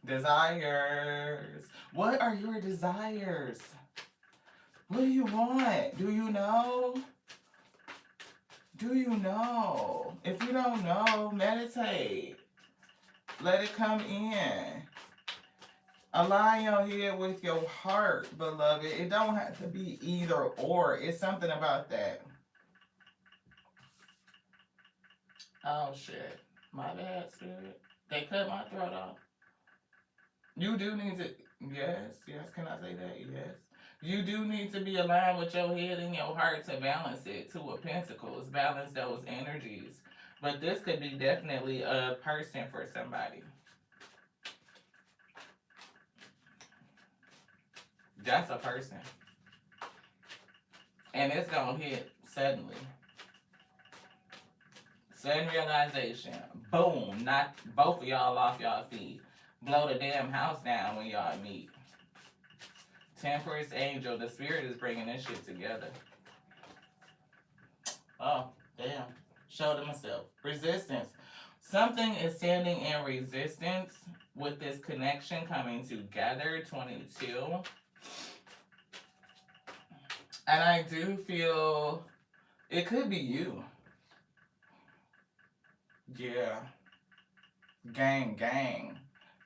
Desires. What are your desires? What do you want? Do you know? Do you know? If you don't know, meditate. Let it come in. Align your head with your heart, beloved. It don't have to be either or. It's something about that. Oh, shit. My bad, Spirit. They cut my throat off. You do need to, yes, can I say that? Yes. You do need to be aligned with your head and your heart to balance it. Two of Pentacles, balance those energies. But this could be definitely a person for somebody. That's a person. And it's gonna hit suddenly. Sudden realization. Boom, knock both of y'all off y'all feet. Blow the damn house down when y'all meet. Temperance angel, the Spirit is bringing this shit together. Oh, damn. Showed it myself. Resistance. Something is standing in resistance with this connection coming together. 22. And I do feel it could be you. Yeah. Gang.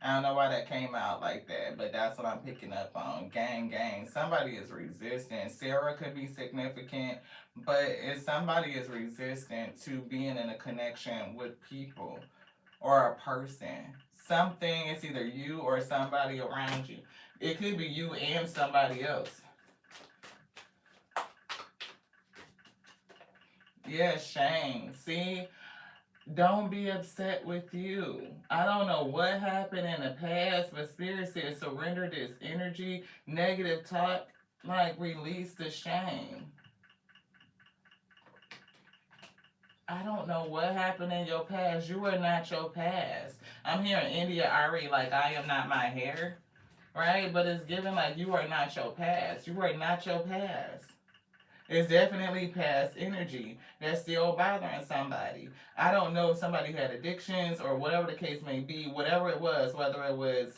I don't know why that came out like that, but that's what I'm picking up on. Gang. Somebody is resistant. Sarah could be significant, but if somebody is resistant to being in a connection with people, or a person. Something, it's either you or somebody around you. It could be you and somebody else. Yeah, shame. See, don't be upset with you. I don't know what happened in the past, but Spirit says surrender this energy, negative talk, like release the shame. I don't know what happened in your past. You are not your past. I'm hearing India Ari like I am not my hair, right? But it's given like you are not your past. You are not your past. It's definitely past energy that's still bothering somebody. I don't know if somebody had addictions or whatever the case may be, whatever it was, whether it was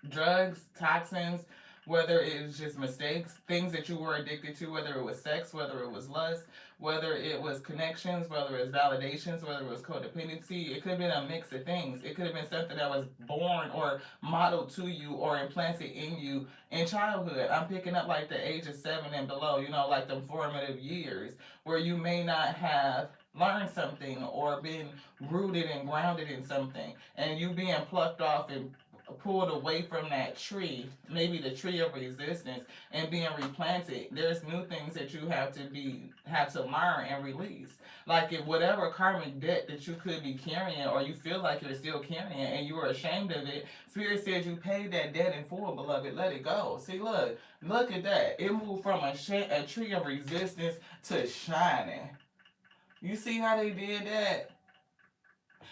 drugs, toxins, whether it's just mistakes, things that you were addicted to, whether it was sex, whether it was lust, whether it was connections, whether it was validations, whether it was codependency. It could have been a mix of things. It could have been something that was born or modeled to you or implanted in you in childhood. I'm picking up like the age of 7 and below, you know, like the formative years where you may not have learned something or been rooted and grounded in something and you being plucked off and pulled away from that tree, maybe the tree of resistance, and being replanted, there's new things that you have to learn and release. Like if whatever karmic debt that you could be carrying or you feel like you're still carrying and you are ashamed of it, Spirit says you paid that debt in full, beloved. Let it go. See, look at that. It moved from a tree of resistance to shining. You see how they did that?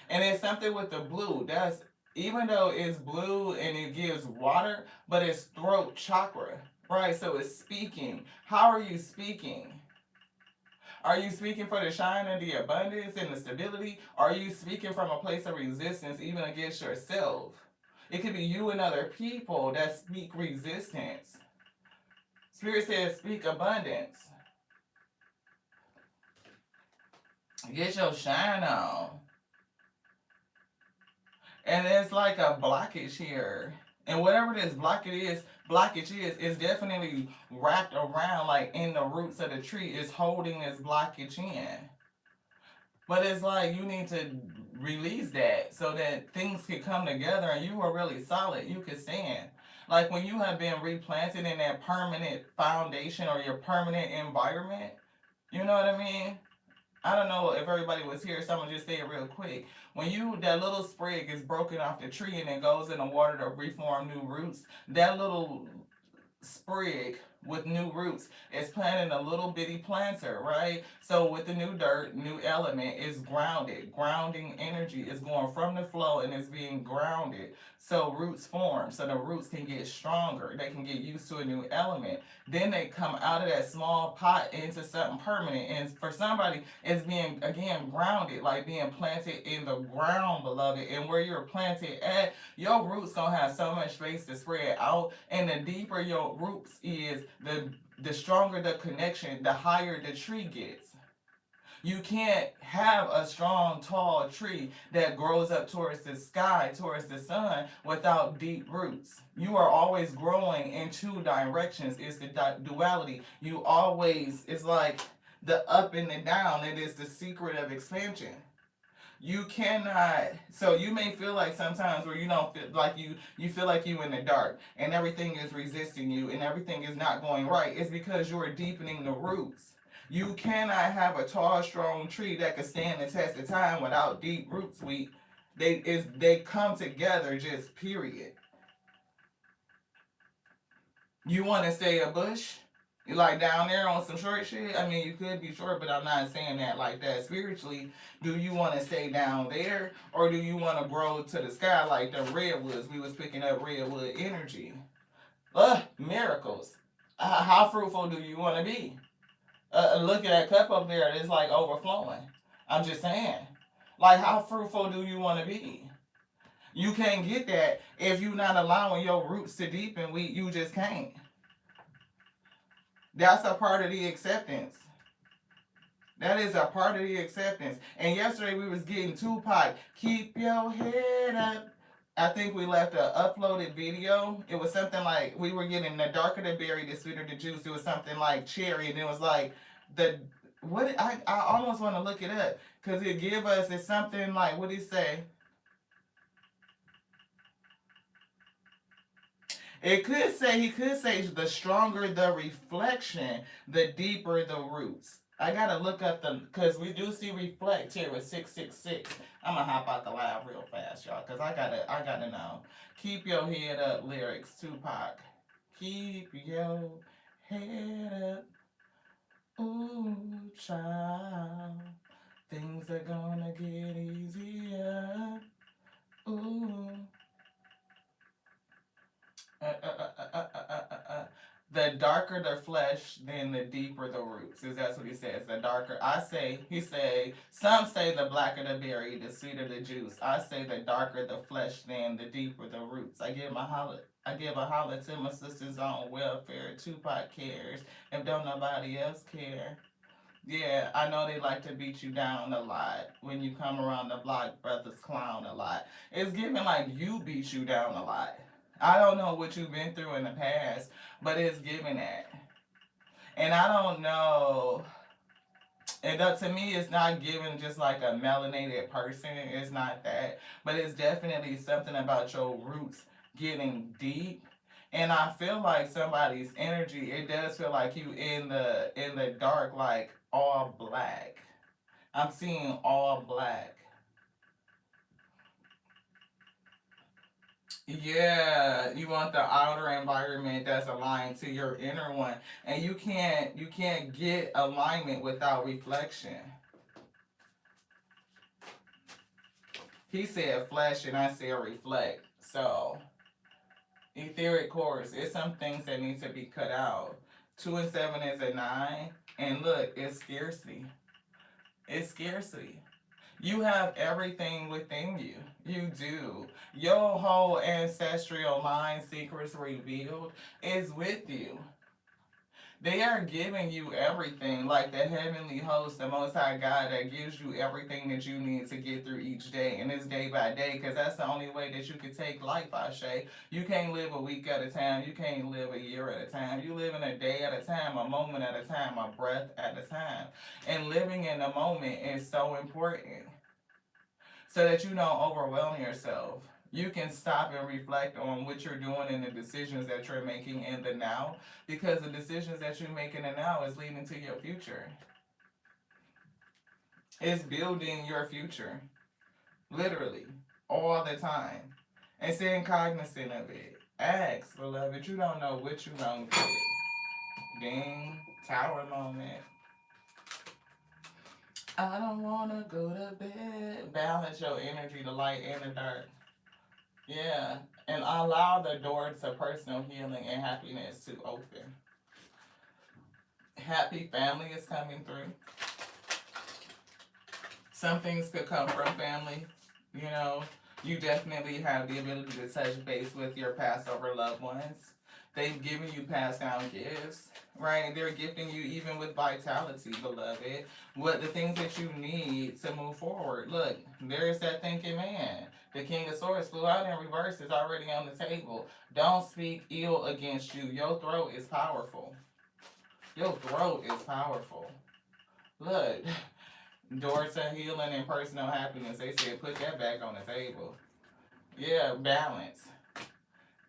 And it's something with the blue. That's even though it's blue and it gives water, but it's throat chakra, right? So it's speaking. How are you speaking? Are you speaking for the shine and the abundance and the stability? Or are you speaking from a place of resistance, even against yourself? It could be you and other people that speak resistance. Spirit says, speak abundance. Get your shine on. And it's like a blockage here. And whatever this blockage is definitely wrapped around like in the roots of the tree. It's holding this blockage in. But it's like you need to release that so that things can come together and you are really solid. You can stand. Like when you have been replanted in that permanent foundation or your permanent environment, you know what I mean? I don't know if everybody was here, so I'm gonna just say it real quick. When that little sprig is broken off the tree and it goes in the water to reform new roots, that little sprig with new roots is planting a little bitty planter, right? So with the new dirt, new element is grounded. Grounding energy is going from the flow and it's being grounded. So roots form. So the roots can get stronger. They can get used to a new element. Then they come out of that small pot into something permanent. And for somebody, it's being again grounded, like being planted in the ground, beloved. And where you're planted at, your roots gonna have so much space to spread out. And the deeper your roots is, the stronger the connection, the higher the tree gets. You can't have a strong, tall tree that grows up towards the sky, towards the sun, without deep roots. You are always growing in two directions. It's the duality. You always, it's like the up and the down. It is the secret of expansion. You cannot, so you may feel like sometimes where you don't feel like you feel like you in the dark and everything is resisting you and everything is not going right. It's because you are deepening the roots. You cannot have a tall, strong tree that can stand the test of time without deep roots. They come together, just period. You want to stay a bush? You like down there on some short shit? I mean, you could be short, but I'm not saying that like that. Spiritually, do you want to stay down there, or do you want to grow to the sky like the redwoods? We was picking up redwood energy. Miracles. How fruitful do you want to be? Look at that cup up there. It's like overflowing. I'm just saying. Like, how fruitful do you want to be? You can't get that if you're not allowing your roots to deepen. You just can't. That's a part of the acceptance. That is a part of the acceptance. And yesterday we was getting Tupac, keep your head up. I think we left an uploaded video. It was something like, we were getting the darker the berry, the sweeter the juice. It was something like cherry. And it was like, I almost want to look it up. Because it give us, it's something like, what he say? It could say, he could say, the stronger the reflection, the deeper the roots. I gotta look up the, because we do see reflect here with 666. I'm gonna hop out the live real fast, y'all, because I gotta know. Keep your head up lyrics, Tupac. Keep your head up, ooh, child. Things are gonna get easier, ooh. The darker the flesh, then the deeper the roots. Is that's what he says? The darker. I say, he say. Some say the blacker the berry, the sweeter the juice. I say the darker the flesh, then the deeper the roots. I give my holler. I give a holler to my sisters on welfare. Tupac cares. If don't nobody else care. Yeah, I know they like to beat you down a lot. When you come around the block, brothers clown a lot. It's giving like you beat you down a lot. I don't know what you've been through in the past, but it's giving that. And I don't know. And to me, it's not giving just like a melanated person. It's not that. But it's definitely something about your roots getting deep. And I feel like somebody's energy, it does feel like you in the dark, like all black. I'm seeing all black. Yeah, you want the outer environment that's aligned to your inner one. And you can't get alignment without reflection. He said flesh and I said reflect. So etheric course, it's some things that need to be cut out. 2 and 7 is a 9. And look, it's scarcity. It's scarcity. You have everything within you. You do. Your whole ancestral line secrets revealed is with you. They are giving you everything, like the heavenly host, the Most High God, that gives you everything that you need to get through each day, and it's day by day, because that's the only way that you can take life, Ashe. You can't live a week at a time. You can't live a year at a time. You live in a day at a time, a moment at a time, a breath at a time. And living in the moment is so important so that you don't overwhelm yourself. You can stop and reflect on what you're doing and the decisions that you're making in the now, because the decisions that you make in the now is leading to your future. It's building your future, literally, all the time, and staying cognizant of it. Ask, beloved, you don't know what you don't get. Ding, tower moment. I don't wanna go to bed. Balance your energy, the light and the dark. Yeah, and allow the door to personal healing and happiness to open. Happy family is coming through. Some things could come from family. You know, you definitely have the ability to touch base with your Passover loved ones. They've given you passed down gifts, right? They're gifting you even with vitality, beloved. What the things that you need to move forward. Look, there's that thinking man. The King of Swords flew out in reverse, is already on the table. Don't speak ill against you. Your throat is powerful. Your throat is powerful. Look, doors to healing and personal happiness. They said put that back on the table. Yeah, balance.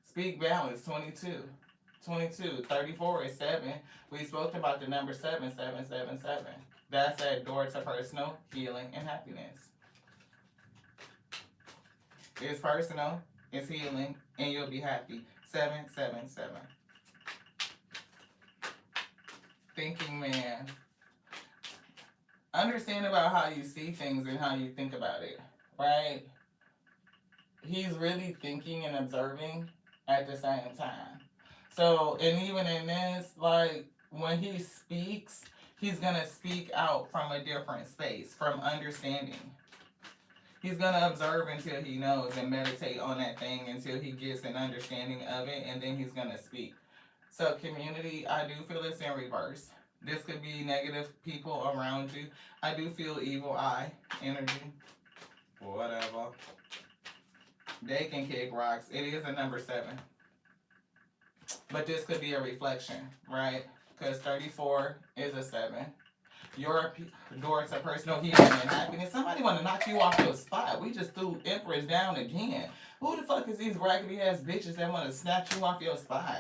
Speak balance, 22. 22. 34 is 7. We spoke about the number 7777. That's that door to personal healing and happiness. It's personal, it's healing, and you'll be happy. 777. Thinking man. Understand about how you see things and how you think about it, right? He's really thinking and observing at the same time. So, and even in this, like, when he speaks, he's going to speak out from a different space, from understanding. He's going to observe until he knows and meditate on that thing until he gets an understanding of it, and then he's going to speak. So, community, I do feel it's in reverse. This could be negative people around you. I do feel evil eye energy. Whatever. They can kick rocks. It is a number 7. But this could be a reflection, right? Because 34 is a 7. your door to personal healing and happiness. Somebody want to knock you off your spot. We just threw Empress down again. Who the fuck is these raggedy ass bitches that want to snatch you off your spot?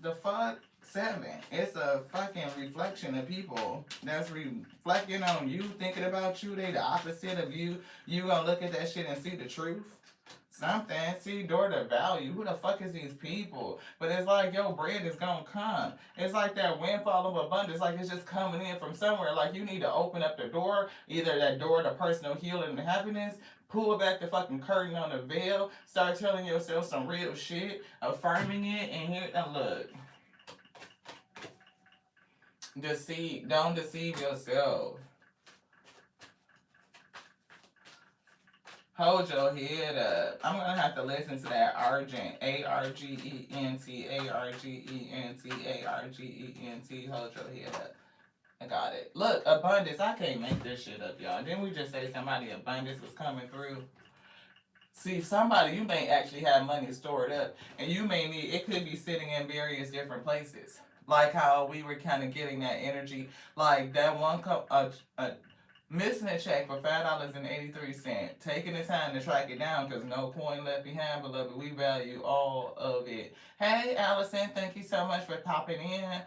The fuck? 7. It's a fucking reflection of people that's reflecting on you, thinking about you. They the opposite of you. You gonna look at that shit and see the truth? Something. See, door to value. Who the fuck is these people? But it's like your bread is gonna come. It's like that windfall of abundance. Like it's just coming in from somewhere. Like you need to open up the door. Either that door to personal healing and happiness. Pull back the fucking curtain on the veil. Start telling yourself some real shit. Affirming it. And here, now look. Don't deceive yourself. Hold your head up. I'm gonna have to listen to that Argent. Argent. Argent. Hold your head up. I got it. Look, abundance. I can't make this shit up, y'all. Didn't we just say somebody abundance was coming through? See, somebody, you may actually have money stored up, and you may need, it could be sitting in various different places. Like how we were kind of getting that energy. Like that one missing a check for $5.83. Taking the time to track it down because no coin left behind, beloved. We value all of it. Hey, Allison, thank you so much for popping in.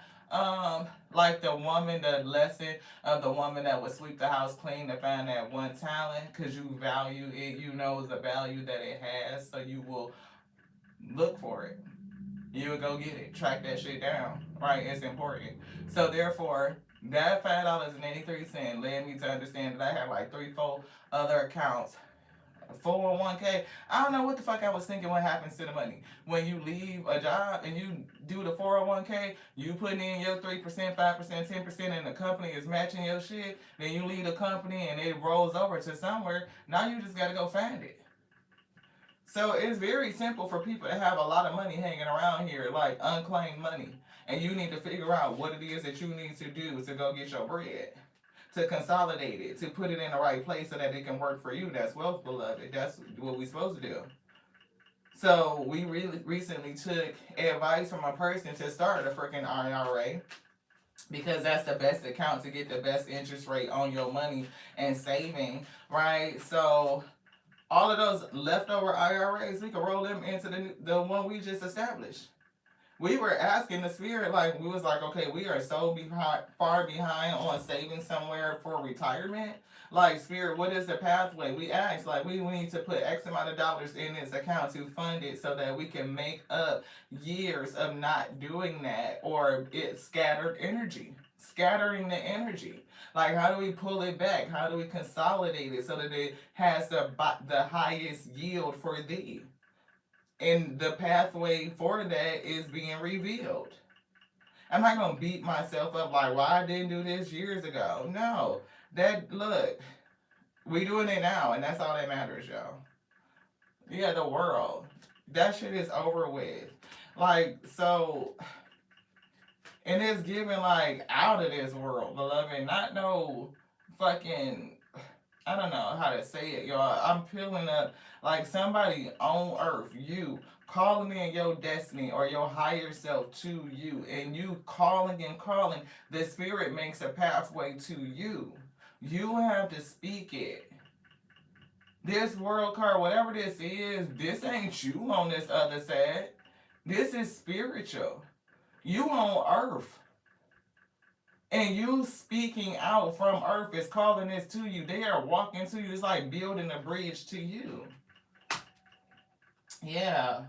Like the woman, the lesson of the woman that would sweep the house clean to find that one talent because you value it. You know the value that it has, so you will look for it. You would go get it, track that shit down, right? It's important. So therefore, that $5.83 led me to understand that I had like 3-4 other accounts. 401k. I don't know what the fuck I was thinking. What happens to the money when you leave a job and you do the 401k? You putting in your 3%, 5%, 10%, and the company is matching your shit. Then you leave the company and it rolls over to somewhere. Now you just gotta go find it. So it's very simple for people to have a lot of money hanging around here, like unclaimed money. And you need to figure out what it is that you need to do to go get your bread, to consolidate it, to put it in the right place so that it can work for you. That's wealth, beloved. That's what we're supposed to do. So we really recently took advice from a person to start a freaking IRA because that's the best account to get the best interest rate on your money and saving, right? So all of those leftover IRAs, we can roll them into the one we just established. We were asking the spirit, like, we was like, okay, we are so far behind on saving somewhere for retirement. Like, spirit, what is the pathway? We asked, like, we need to put X amount of dollars in this account to fund it so that we can make up years of not doing that, or it's scattered energy. Scattering the energy. Like, how do we pull it back? How do we consolidate it so that it has the highest yield for thee? And the pathway for that is being revealed. I'm not going to beat myself up like, well, I didn't do this years ago. No. Look, we doing it now, and that's all that matters, y'all. Yeah, the world. That shit is over with. Like, so... And it's given like out of this world, beloved. Not no fucking, I don't know how to say it, y'all. I'm peeling up like somebody on earth, you calling in your destiny or your higher self to you, and you calling and calling, the spirit makes a pathway to you. You have to speak it. This world card, whatever this ain't you on this other side. This is spiritual. You on earth. And you speaking out from earth is calling this to you. They are walking to you. It's like building a bridge to you. Yeah.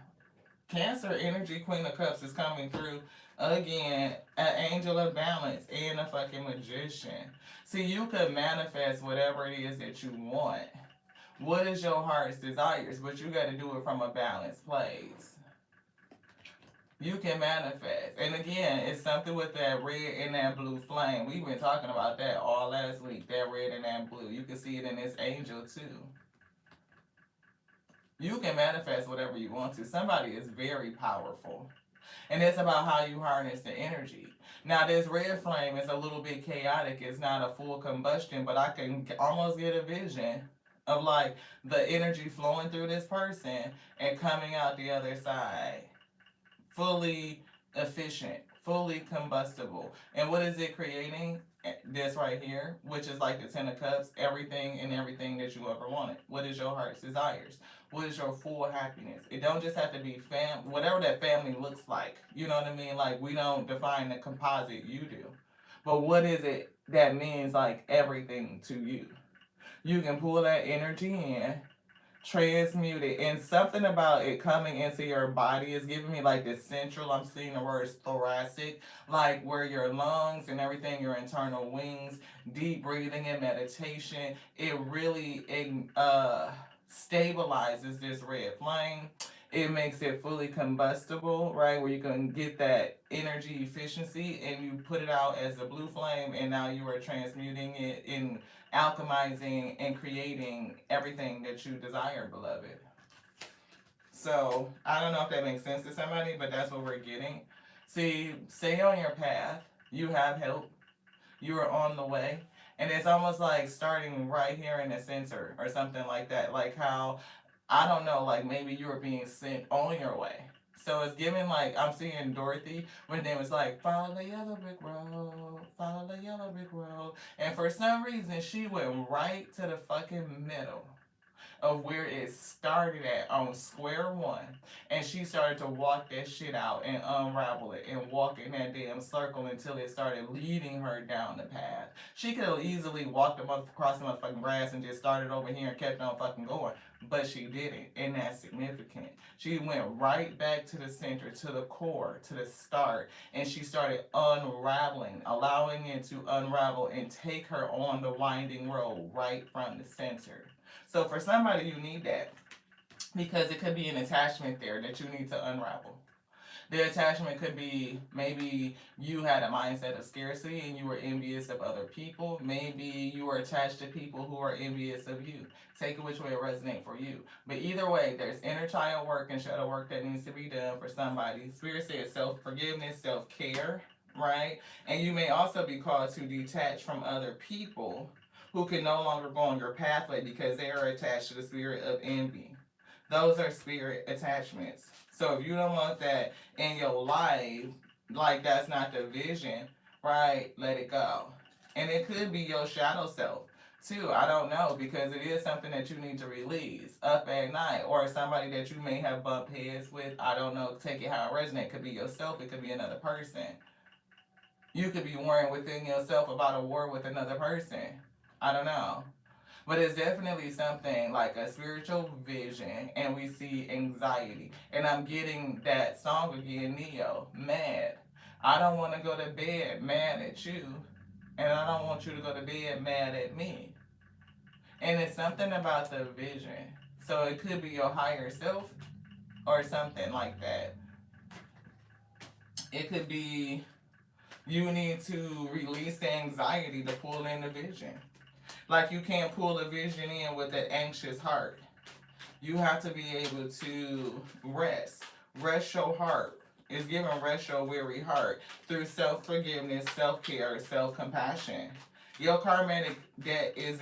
Cancer energy, Queen of Cups is coming through. Again, an angel of balance and a fucking magician. See, you could manifest whatever it is that you want. What is your heart's desires? But you got to do it from a balanced place. You can manifest. And again, it's something with that red and that blue flame. We've been talking about that all last week. That red and that blue. You can see it in this angel too. You can manifest whatever you want to. Somebody is very powerful. And it's about how you harness the energy. Now, this red flame is a little bit chaotic. It's not a full combustion, but I can almost get a vision of like the energy flowing through this person and coming out the other side. Fully efficient, fully combustible. And what is it creating? this right here, which is like the Ten of Cups, everything and everything that you ever wanted. What is your heart's desires? What is your full happiness? It don't just have to be whatever that family looks like. You know what I mean? Like, we don't define the composite, you do. But what is it that means like everything to you? You can pull that energy in, transmute it, and something about it coming into your body is giving me like this central. I'm seeing the words thoracic, like where your lungs and everything, your internal wings, deep breathing and meditation. It really stabilizes this red flame. It makes it fully combustible, right? Where you can get that energy efficiency and you put it out as a blue flame, and now you are transmuting it in alchemizing and creating everything that you desire, beloved. So I don't know if that makes sense to somebody, but that's what we're getting. See, stay on your path. You have help. You are on the way. And it's almost like starting right here in the center or something like that. Like how, I don't know, like maybe you were being sent on your way. So it's giving like, I'm seeing Dorothy when they was like, follow the yellow brick road, follow the yellow brick road. And for some reason, she went right to the fucking middle of where it started at on square one. And she started to walk that shit out and unravel it and walk in that damn circle until it started leading her down the path. She could have easily walked across the motherfucking grass and just started over here and kept on fucking going. But she didn't, and that's significant. She went right back to the center, to the core, to the start, and she started unraveling, allowing it to unravel and take her on the winding road right from the center. So for somebody, you need that because it could be an attachment there that you need to unravel. The attachment could be maybe you had a mindset of scarcity and you were envious of other people. Maybe you were attached to people who are envious of you. Take it which way it resonates for you. But either way, there's inner child work and shadow work that needs to be done for somebody. Spirit says self-forgiveness, self-care, right? And you may also be called to detach from other people who can no longer go on your pathway because they are attached to the spirit of envy. Those are spirit attachments. So if you don't want that in your life, like that's not the vision, right? Let it go. And it could be your shadow self too. I don't know, because it is something that you need to release up at night, or somebody that you may have bumped heads with. I don't know. Take it how it resonates. It could be yourself. It could be another person. You could be worrying within yourself about a war with another person. I don't know. But it's definitely something like a spiritual vision, and we see anxiety. And I'm getting that song again, Neo, mad. I don't want to go to bed mad at you, and I don't want you to go to bed mad at me. And it's something about the vision. So it could be your higher self or something like that. It could be you need to release the anxiety to pull in the vision. Like you can't pull a vision in with an anxious heart. You have to be able to rest. Rest your heart. It's giving rest your weary heart through self-forgiveness, self-care, self-compassion. Your karmic debt is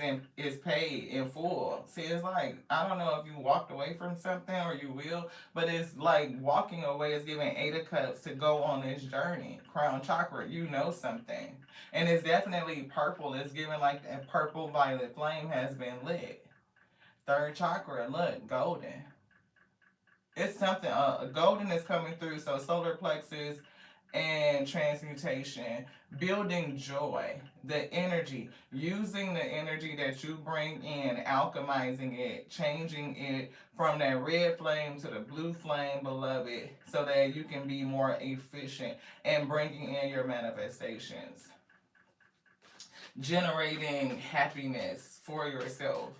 paid in full. See, it's like, I don't know if you walked away from something or you will, but it's like walking away is giving 8 of Cups to go on this journey. Crown chakra, you know something. And it's definitely purple. It's giving like that purple violet flame has been lit. 3rd chakra, look, golden. It's something, golden is coming through. So solar plexus and transmutation, building joy, the energy, using the energy that you bring in, alchemizing it, changing it from that red flame to the blue flame, beloved, so that you can be more efficient and bringing in your manifestations. Generating happiness for yourself,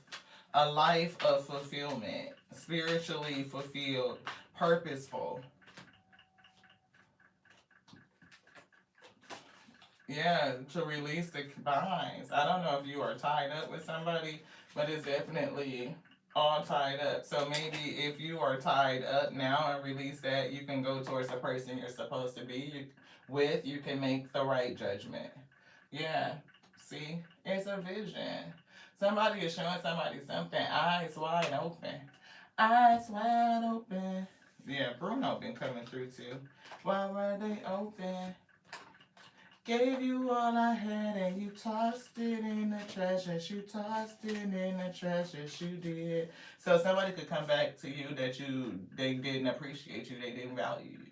a life of fulfillment, spiritually fulfilled, purposeful. Yeah, to release the binds. I don't know if you are tied up with somebody, but it's definitely all tied up. So maybe if you are tied up now and release that, you can go towards the person you're supposed to be with. You can make the right judgment. Yeah, see, it's a vision. Somebody is showing somebody something. Eyes wide open. Eyes wide open. Yeah, Bruno been coming through too. Why were they open? Gave you all I had and you tossed it in the trash. Yes, you tossed it in the trash. Yes, you did. So somebody could come back to you that they didn't appreciate you, they didn't value you.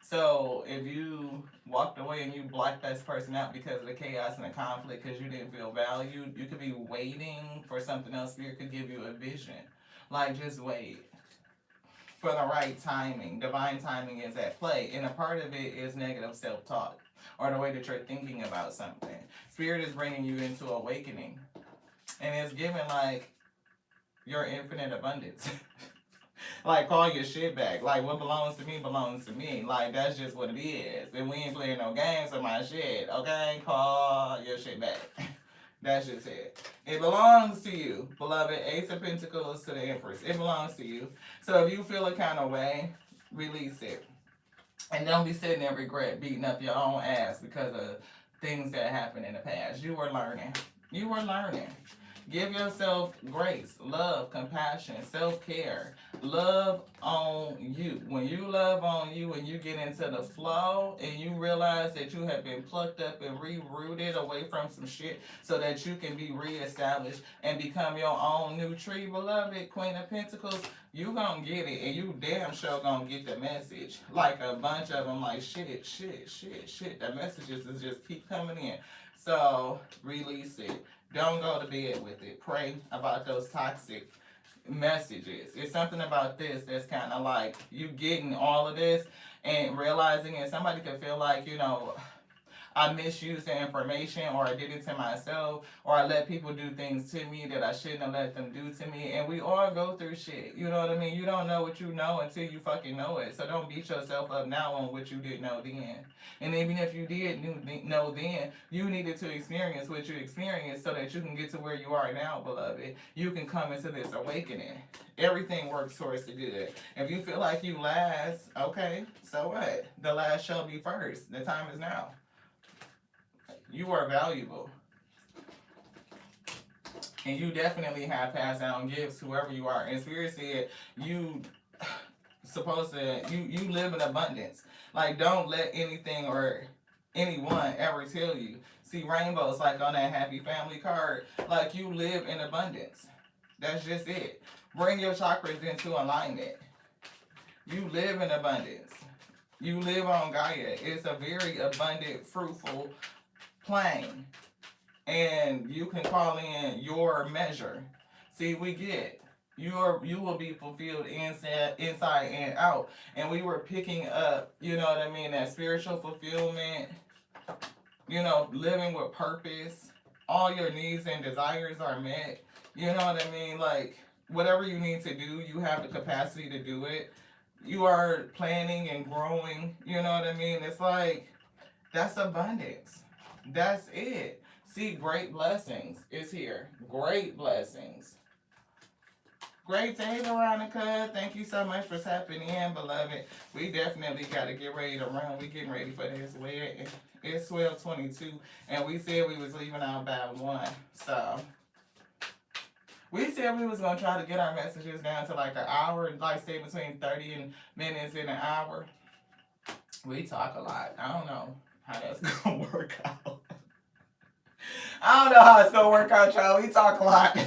So if you walked away and you blocked this person out because of the chaos and the conflict because you didn't feel valued, you could be waiting for something else. Spirit could give you a vision. Like, just wait for the right timing. Divine timing is at play. And a part of it is negative self-talk or the way that you're thinking about something. Spirit is bringing you into awakening. And it's giving, like, your infinite abundance. Like, call your shit back. Like, what belongs to me belongs to me. Like, that's just what it is. And we ain't playing no games with my shit, okay? Call your shit back. That's just it. It belongs to you, beloved. Ace of Pentacles to the Empress. It belongs to you. So if you feel a kind of way, release it. And don't be sitting there regret beating up your own ass because of things that happened in the past. You were learning. You were learning. Give yourself grace, love, compassion, self-care. Love on you. When you love on you and you get into the flow and you realize that you have been plucked up and rooted away from some shit so that you can be reestablished and become your own new tree, beloved, Queen of Pentacles, you gonna get it and you damn sure gonna get the message. Like a bunch of them, like shit. The messages is just keep coming in. So release it. Don't go to bed with it. Pray about those toxic messages. It's something about this that's kind of like you getting all of this and realizing, and somebody could feel like, you know, I misused the information, or I did it to myself, or I let people do things to me that I shouldn't have let them do to me. And we all go through shit. You know what I mean? You don't know what you know until you fucking know it. So don't beat yourself up now on what you didn't know then. And even if you did know then, you needed to experience what you experienced so that you can get to where you are now, beloved. You can come into this awakening. Everything works towards the good. If you feel like you last, okay, so what? The last shall be first. The time is now. You are valuable. And you definitely have passed down gifts, whoever you are. And Spirit said you live in abundance. Like, don't let anything or anyone ever tell you. See, rainbows, like on that happy family card, like you live in abundance. That's just it. Bring your chakras into alignment. You live in abundance. You live on Gaia. It's a very abundant, fruitful plane, and you can call in your measure. See, we get you will be fulfilled inside and out. And we were picking up, you know what I mean, that spiritual fulfillment, you know, living with purpose. All your needs and desires are met. You know what I mean? Like, whatever you need to do, you have the capacity to do it. You are planning and growing, you know what I mean? It's like, that's abundance. That's it. See, great blessings is here. Great blessings. Great day, Veronica. Thank you so much for tapping in, beloved. We definitely got to get ready to run. We getting ready for this wedding. It's 12:22, and we said we was leaving out by 1. So we said we was going to try to get our messages down to like an hour, like stay between 30 minutes and an hour. We talk a lot. I don't know how that's going to work out. I don't know how it's going to work out, y'all. We talk a lot.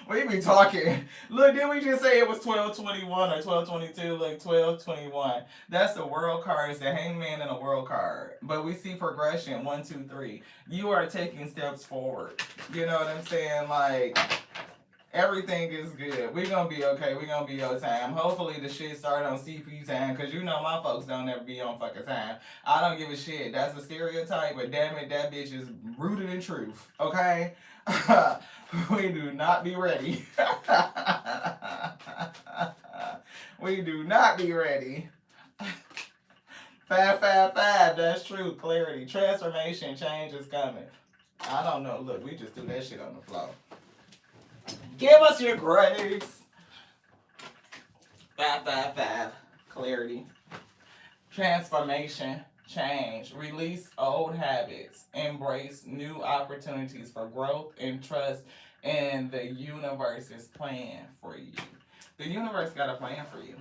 We be talking. Look, didn't we just say it was 12:21 or 12:22? Look, 12:21. That's the world card. It's the hangman and a world card. But we see progression. 1, 2, 3. You are taking steps forward. You know what I'm saying? Like, everything is good. We're going to be okay. We're going to be on time. Hopefully the shit start on CP time, because you know my folks don't ever be on fucking time. I don't give a shit. That's a stereotype, but damn it, that bitch is rooted in truth. Okay? We do not be ready. We do not be ready. 555, that's true. Clarity. Transformation. Change is coming. I don't know. Look, we just threw that shit on the floor. Give us your grace. 555. Clarity. Transformation. Change. Release old habits. Embrace new opportunities for growth and trust in the universe's plan for you. The universe got a plan for you.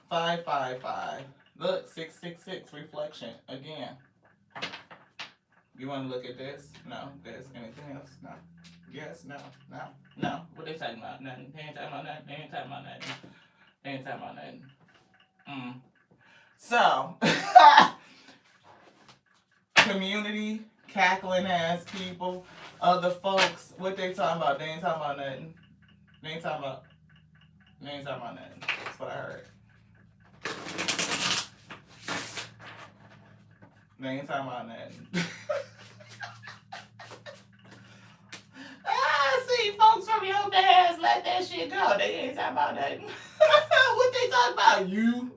555. Look, 666. Reflection. Again. You want to look at this? No. There's anything else? No. Yes. No. No. No. What they talking about? Nothing. They ain't talking about nothing. They ain't talking about nothing. They ain't talking about nothing. So, community, cackling ass people, other folks, what they talking about? They ain't talking about nothing. They ain't talking about. They ain't talking about nothing. That's what I heard. They ain't talking about nothing. See, folks from your past, let that shit go. They ain't talking about nothing. What they talking about? You?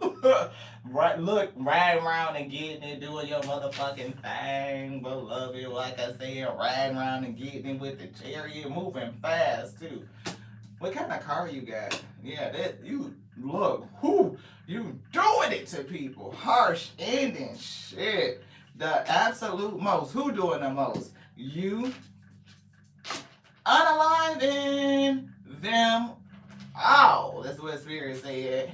Right, look, riding around and getting it, doing your motherfucking thing, beloved. Like I said, riding around and getting it with the chariot, moving fast too. What kind of car you got? Yeah, that you look. Who you doing it to people? Harsh ending, shit. The absolute most. Who doing the most? You unaliving them. Oh, that's what Spirit said.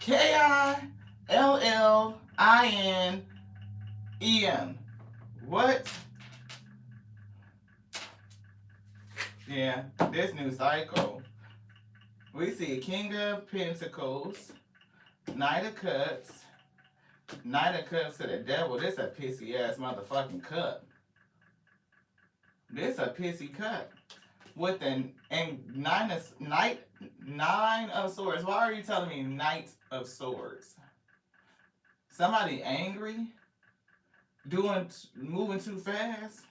KILLINEM. What? Yeah, this new cycle. We see King of Pentacles, Knight of Cups to the devil. This a pissy ass motherfucking cup. This a pissy cup. With the nine of swords. Why are you telling me Knight of Swords? Somebody angry? Moving too fast?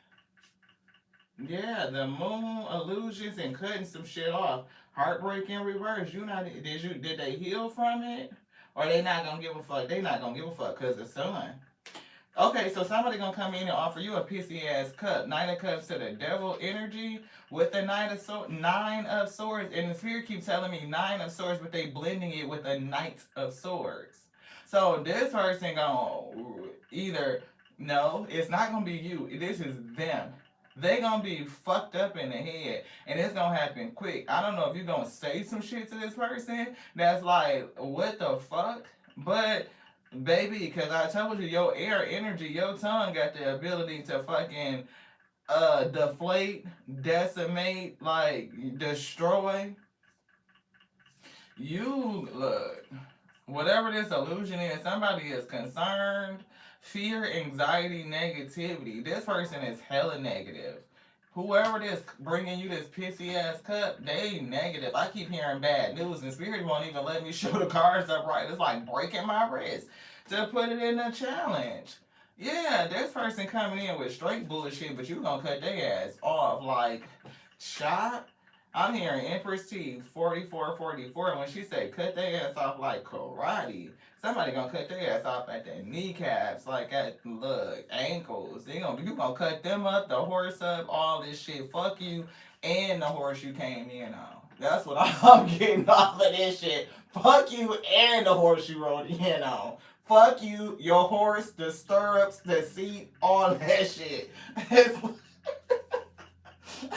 Yeah, the moon illusions and cutting some shit off. Heartbreak in reverse. Did they heal from it? Or they not gonna give a fuck? They not gonna give a fuck because the sun. Okay, so somebody gonna come in and offer you a pissy ass cup. Nine of Cups to the devil energy with the Nine of Swords. And the Spirit keeps telling me Nine of Swords, but they blending it with a Knight of Swords. So this person gonna either, no, it's not gonna be you. This is them. They gonna be fucked up in the head, and it's gonna happen quick. I don't know if you're gonna say some shit to this person that's like, what the fuck? But baby, because I told you, your air energy, your tongue got the ability to fucking deflate, decimate, like destroy. You look, whatever this illusion is, somebody is concerned, fear, anxiety, negativity. This person is hella negative. Whoever this bringing you this pissy ass cup, they negative. I keep hearing bad news, and Spirit won't even let me show the cards up right. It's like breaking my wrist to put it in a challenge. Yeah, this person coming in with straight bullshit, but you gonna cut their ass off like shot. I'm hearing Empress T 4444, and when she say cut their ass off like karate, somebody gonna cut their ass off at the kneecaps, like at ankles. You gonna cut them up, the horse up, all this shit. Fuck you and the horse you came in on. That's what I'm getting off of this shit. Fuck you and the horse you rode in on. Fuck you, your horse, the stirrups, the seat, all that shit.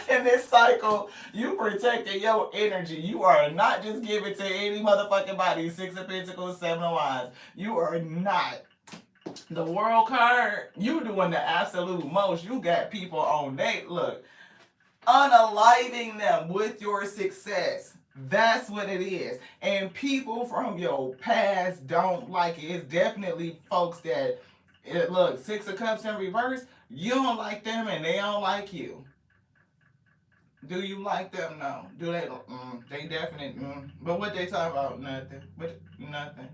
In this cycle, you protecting your energy. You are not just giving to any motherfucking body. Six of Pentacles, Seven of Wands. You are not. The World card, you doing the absolute most. You got people on date. Look, unaliving them with your success. That's what it is. And people from your past don't like it. It's definitely folks that, look, Six of Cups in reverse, you don't like them and they don't like you. Do you like them? No. Do they? They definitely. But what they talk about? Nothing. But nothing.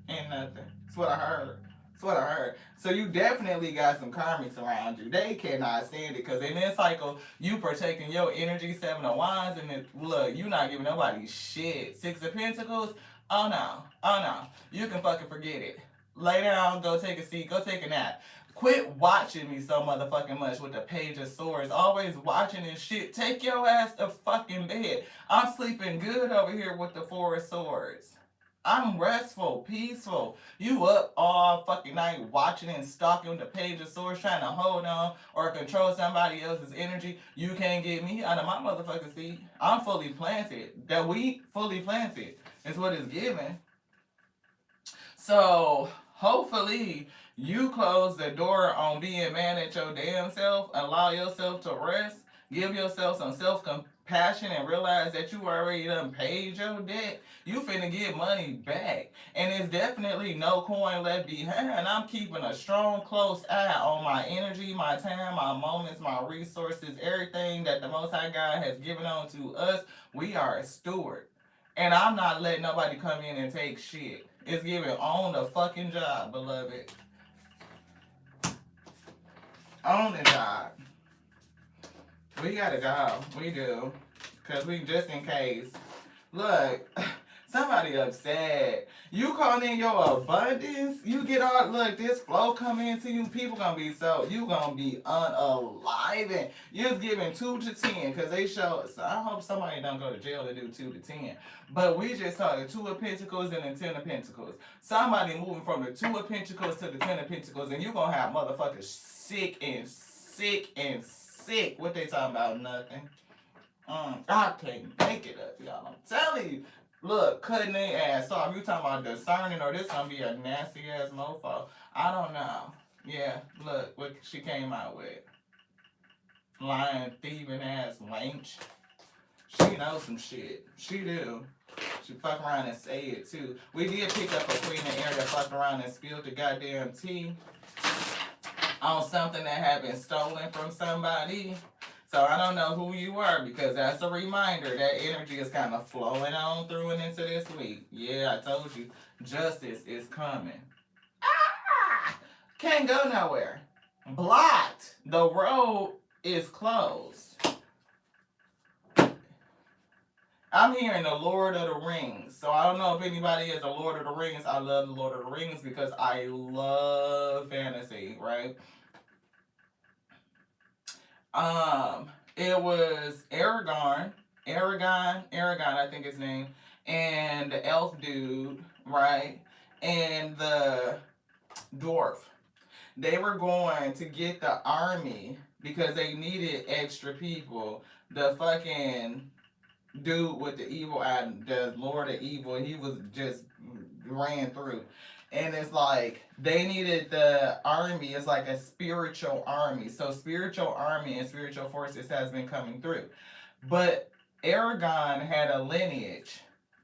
Ain't nothing. That's what I heard. That's what I heard. So you definitely got some karmics around you. They cannot stand it because in this cycle, you protecting your energy. Seven of Wands, and look, you not giving nobody shit. Six of Pentacles. Oh no. Oh no. You can fucking forget it. Lay down. Go take a seat. Go take a nap. Quit watching me so motherfucking much with the Page of Swords. Always watching and shit. Take your ass to fucking bed. I'm sleeping good over here with the Four of Swords. I'm restful, peaceful. You up all fucking night watching and stalking with the Page of Swords, trying to hold on or control somebody else's energy. You can't get me out of my motherfucking seat. I'm fully planted. That we fully planted is what it's giving. So, hopefully you close the door on being mad at your damn self, allow yourself to rest, give yourself some self-compassion and realize that you already done paid your debt. You finna get money back. And it's definitely no coin left behind. I'm keeping a strong, close eye on my energy, my time, my moments, my resources, everything that the Most High God has given on to us. We are a steward. And I'm not letting nobody come in and take shit. It's giving on the fucking job, beloved. On the job. We gotta go. We do. Because we just in case. Look, somebody upset. You calling in your abundance. You get all, look, this flow coming into you. People gonna be so, you gonna be unalive. You're giving 2 to 10 because they show, so I hope somebody don't go to jail to do 2 to 10. But we just saw the 2 of Pentacles and the 10 of Pentacles. Somebody moving from the 2 of Pentacles to the 10 of Pentacles and you gonna have motherfuckers sick and sick and sick. What they talking about? Nothing. I can't make it up, y'all. I'm telling you. Look, cutting their ass off. You talking about discerning or this gonna be a nasty ass mofo. I don't know. Yeah, look what she came out with. Lying, thieving ass wench. She knows some shit. She do. She fuck around and say it too. We did pick up a queen in air that fucked around and spilled the goddamn tea on something that had been stolen from somebody. So I don't know who you are because that's a reminder that energy is kind of flowing on through and into this week. Yeah, I told you. Justice is coming. Ah! Can't go nowhere. Blocked. The road is closed. I'm hearing the Lord of the Rings. So I don't know if anybody is a Lord of the Rings. I love the Lord of the Rings because I love fantasy, right? It was Aragorn, I think his name, and the elf dude, right? And the dwarf. They were going to get the army because they needed extra people. The fucking dude with the evil eye, the Lord of Evil, he was just ran through. And it's like they needed the army. It's like a spiritual army. So spiritual army and spiritual forces has been coming through. But Aragorn had a lineage.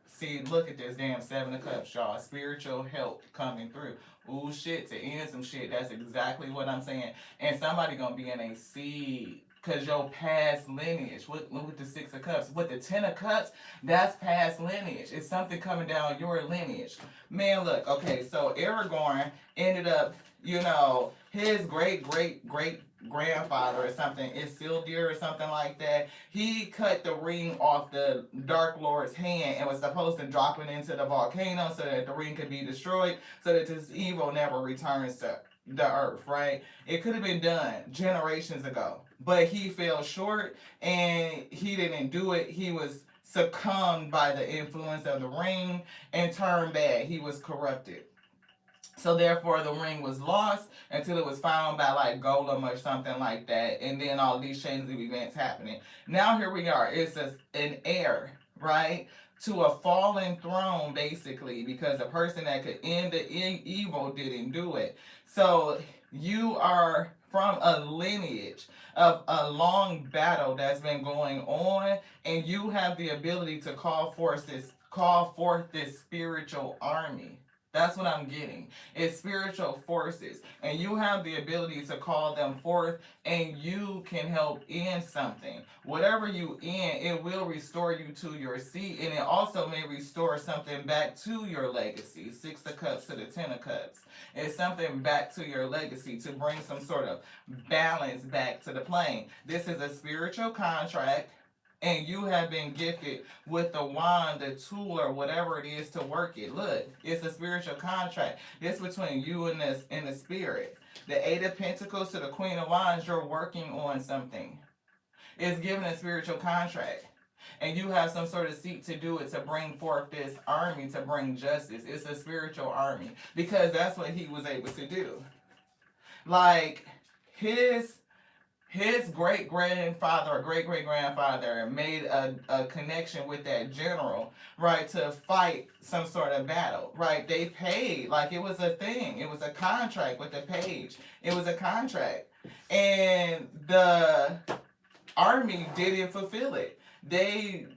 See, look at this damn 7 of Cups, y'all. Spiritual help coming through. Ooh, shit, to end some shit. That's exactly what I'm saying. And somebody gonna be in a seed. Because your past lineage, with the 6 of Cups, with the 10 of Cups, that's past lineage. It's something coming down your lineage. Man, look, okay, so Aragorn ended up, you know, his great-great-great-grandfather or something, Isildur or something like that, he cut the ring off the Dark Lord's hand and was supposed to drop it into the volcano so that the ring could be destroyed, so that this evil never returns to the earth, right? It could have been done generations ago. But he fell short and he didn't do it. He was succumbed by the influence of the ring and turned bad. He was corrupted. So therefore the ring was lost until it was found by like Golem or something like that. And then all these chains of events happening. Now here we are. It's an heir, right? To a fallen throne basically because the person that could end the evil didn't do it. So you are from a lineage of a long battle that's been going on, and you have the ability to call forth this spiritual army. That's what I'm getting. It's spiritual forces. And you have the ability to call them forth and you can help end something. Whatever you end, it will restore you to your seat and it also may restore something back to your legacy. 6 of Cups to the 10 of Cups. It's something back to your legacy to bring some sort of balance back to the plane. This is a spiritual contract. And you have been gifted with the wand, the tool, or whatever it is to work it. Look, it's a spiritual contract. It's between you and the spirit. The 8 of Pentacles to the Queen of Wands, you're working on something. It's given a spiritual contract. And you have some sort of seat to do it, to bring forth this army, to bring justice. It's a spiritual army. Because that's what he was able to do. Like, his great grandfather or great great grandfather made a connection with that general, right, to fight some sort of battle, right? They paid, like it was a thing, it was a contract with the page, it was a contract, and the army didn't fulfill it. They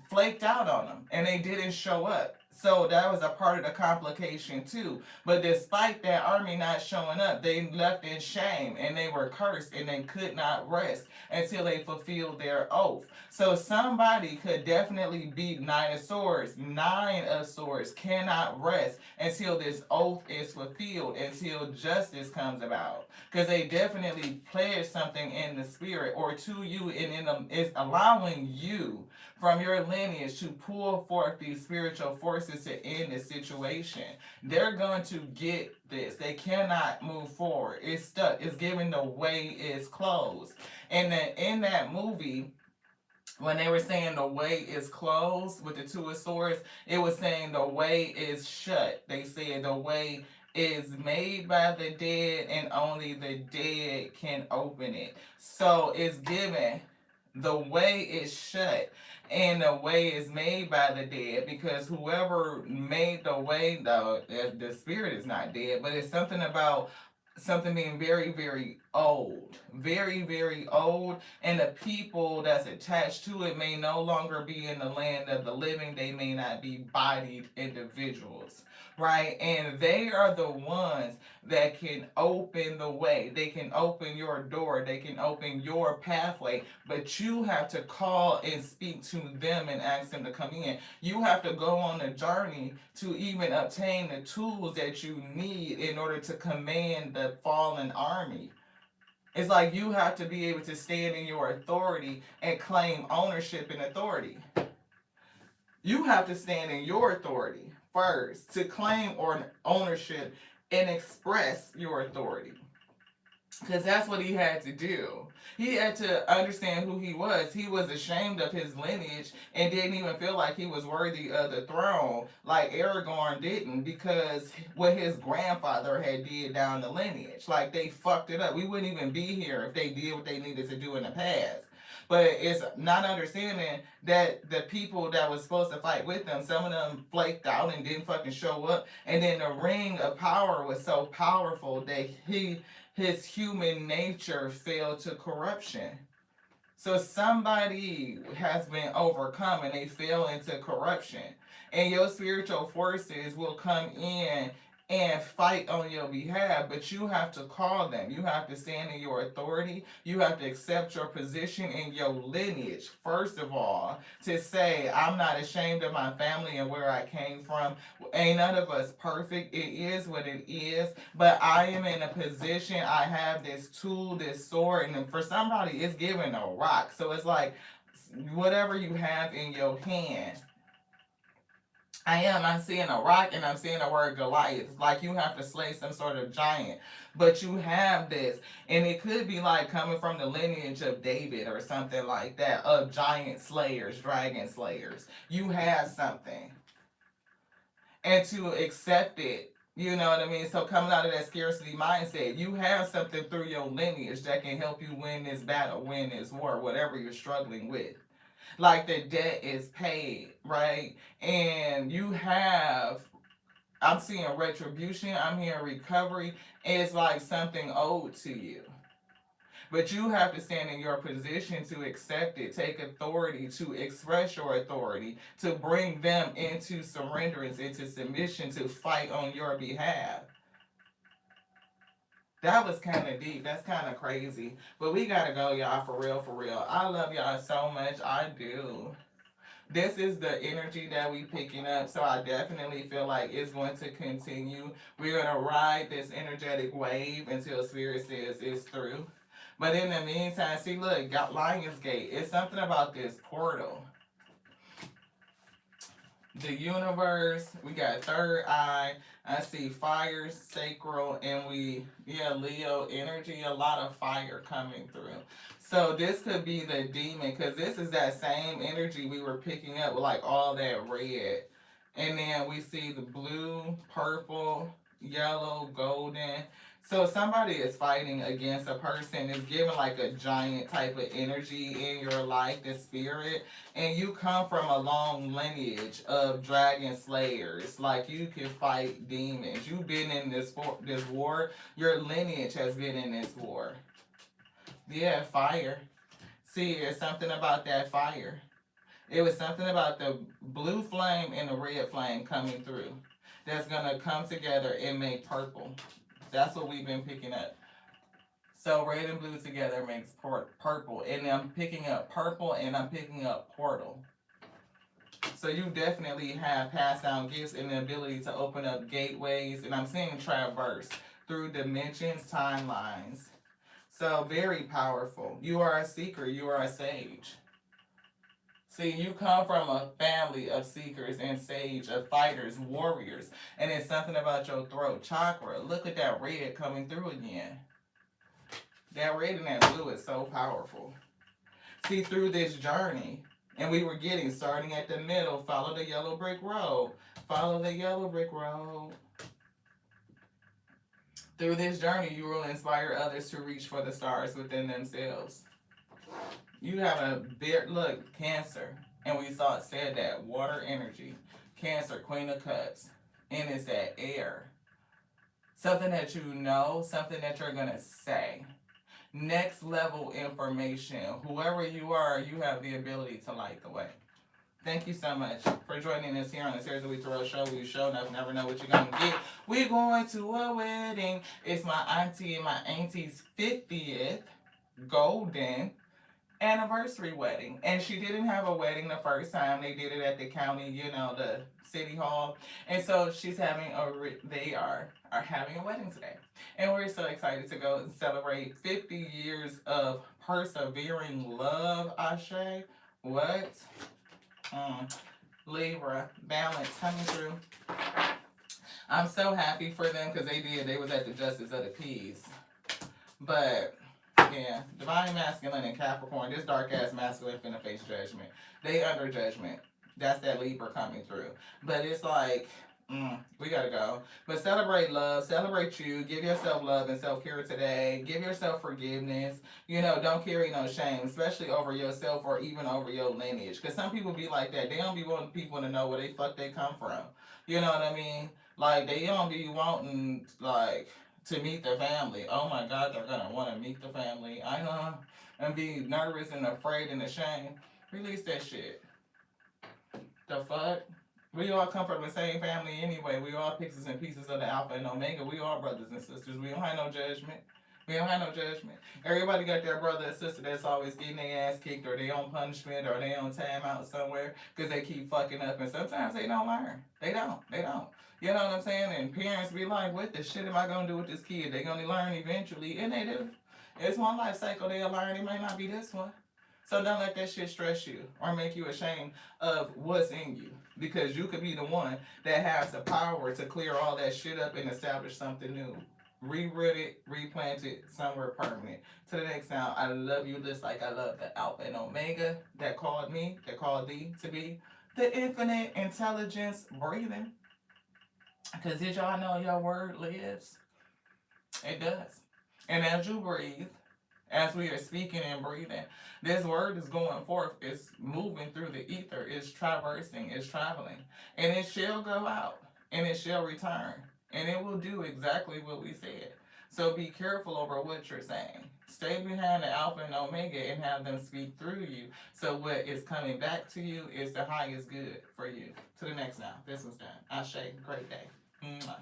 flaked out on them and they didn't show up. So that was a part of the complication too. But despite that army not showing up, they left in shame and they were cursed and they could not rest until they fulfilled their oath. So somebody could definitely beat Nine of Swords. Nine of Swords cannot rest until this oath is fulfilled, until justice comes about. Because they definitely pledge something in the spirit or to you, and it's allowing you from your lineage to pull forth these spiritual forces to end the situation. They're going to get this. They cannot move forward. It's stuck. It's given the way is closed. And then in that movie, when they were saying the way is closed with the Two of Swords, it was saying the way is shut. They said the way is made by the dead and only the dead can open it. So it's given the way is shut and the way is made by the dead, because whoever made the way, though the spirit is not dead, but it's something about something being very very old, very very old, and the people that's attached to it may no longer be in the land of the living. They may not be bodied individuals, right? And they are the ones that can open the way. They can open your door. They can open your pathway. But you have to call and speak to them and ask them to come in. You have to go on a journey to even obtain the tools that you need in order to command the fallen army. It's like you have to be able to stand in your authority and claim ownership and authority. You have to stand in your authority first to claim or ownership and express your authority. Because that's what he had to do. He had to understand who he was. He was ashamed of his lineage and didn't even feel like he was worthy of the throne like Aragorn didn't, because what his grandfather had did down the lineage. Like, they fucked it up. We wouldn't even be here if they did what they needed to do in the past. But it's not understanding that the people that was supposed to fight with them, some of them flaked out and didn't fucking show up. And then the ring of power was so powerful that his human nature fell to corruption. So somebody has been overcome and they fell into corruption. And your spiritual forces will come in and fight on your behalf, but you have to call them. You have to stand in your authority. You have to accept your position in your lineage, first of all, to say, I'm not ashamed of my family and where I came from. Ain't none of us perfect. It is what it is. But I am in a position, I have this tool, this sword, and for somebody, it's given a rock. So it's like whatever you have in your hand. I'm seeing a rock and I'm seeing the word Goliath. It's like you have to slay some sort of giant. But you have this. And it could be like coming from the lineage of David or something like that, of giant slayers, dragon slayers. You have something. And to accept it, you know what I mean? So coming out of that scarcity mindset, you have something through your lineage that can help you win this battle, win this war, whatever you're struggling with. Like the debt is paid, right? And you have, I'm seeing retribution, I'm hearing recovery. It's like something owed to you. But you have to stand in your position to accept it, take authority, to express your authority, to bring them into surrenderance, into submission, to fight on your behalf. That was kind of deep. That's kind of crazy. But we got to go, y'all, for real, for real. I love y'all so much. I do. This is the energy that we picking up, so I definitely feel like it's going to continue. We're going to ride this energetic wave until Spirit says it's through. But in the meantime, see, look, got Lionsgate. It's something about this portal. The universe, we got third eye. I see fire, sacral, and Leo energy, a lot of fire coming through. So this could be the demon, because this is that same energy we were picking up with like all that red. And then we see the blue, purple, yellow, golden. So somebody is fighting against a person, is giving like a giant type of energy in your life, the spirit, and you come from a long lineage of dragon slayers. Like you can fight demons. You've been in this war. Your lineage has been in this war. Yeah, fire. See, there's something about that fire. It was something about the blue flame and the red flame coming through that's gonna come together and make purple. That's what we've been picking up. So red and blue together makes purple, and I'm picking up purple, and I'm picking up portal. So you definitely have passed down gifts and the ability to open up gateways, and I'm seeing traverse through dimensions, timelines. So very powerful. You are a seeker. You are a sage. See, you come from a family of seekers and sage, of fighters, warriors, and it's something about your throat chakra. Look at that red coming through again. That red and that blue is so powerful. See, through this journey, and we were getting starting at the middle, follow the yellow brick road. Follow the yellow brick road. Through this journey, you will inspire others to reach for the stars within themselves. You have a beard, look, Cancer, and we saw it said that water energy, Cancer, Queen of Cups, and it's that air. Something that you know, something that you're gonna say. Next level information. Whoever you are, you have the ability to light the way. Thank you so much for joining us here on the Series of We Tarot Show. We show enough, never know what you're going to get. We're going to a wedding. It's my auntie and my auntie's 50th golden anniversary wedding. And she didn't have a wedding the first time. They did it at the county, the city hall. And so she's having they are having a wedding today. And we're so excited to go and celebrate 50 years of persevering love, Ashe. What? Libra, balance coming through. I'm so happy for them because they was at the Justice of the Peace. But yeah, divine masculine and Capricorn, this dark ass masculine finna face judgment. They under judgment. That's that Libra coming through. But it's like, we gotta go. But celebrate love, celebrate you, give yourself love and self-care today. Give yourself forgiveness. Don't carry no shame, especially over yourself or even over your lineage. Because some people be like that. They don't be wanting people to know where they fuck they come from. You know what I mean? Like, they don't be wanting, like, to meet their family. Oh my God, they're gonna want to meet the family. I know. And be nervous and afraid and ashamed. Release that shit. The fuck? We all come from the same family anyway. We all pieces and pieces of the Alpha and Omega. We all brothers and sisters. We don't have no judgment. We don't have no judgment. Everybody got their brother and sister that's always getting their ass kicked, or they on punishment, or they on time out somewhere because they keep fucking up. And sometimes they don't learn. They don't. You know what I'm saying? And parents be like, what the shit am I going to do with this kid? They going to learn eventually. And they do. It's one life cycle they'll learn. It might not be this one. So don't let that shit stress you or make you ashamed of what's in you. Because you could be the one that has the power to clear all that shit up and establish something new. Reroot it, replant it somewhere permanent. To the next time, I love you just like I love the Alpha and Omega that called me, that called thee to be the infinite intelligence breathing. Because did y'all know your word lives? It does. And as you breathe, as we are speaking and breathing, this word is going forth. It's moving through the ether. It's traversing. It's traveling. And it shall go out. And it shall return. And it will do exactly what we said. So be careful over what you're saying. Stay behind the Alpha and Omega and have them speak through you. So what is coming back to you is the highest good for you. To the next now. This was done. Ashe, great day. Mwah.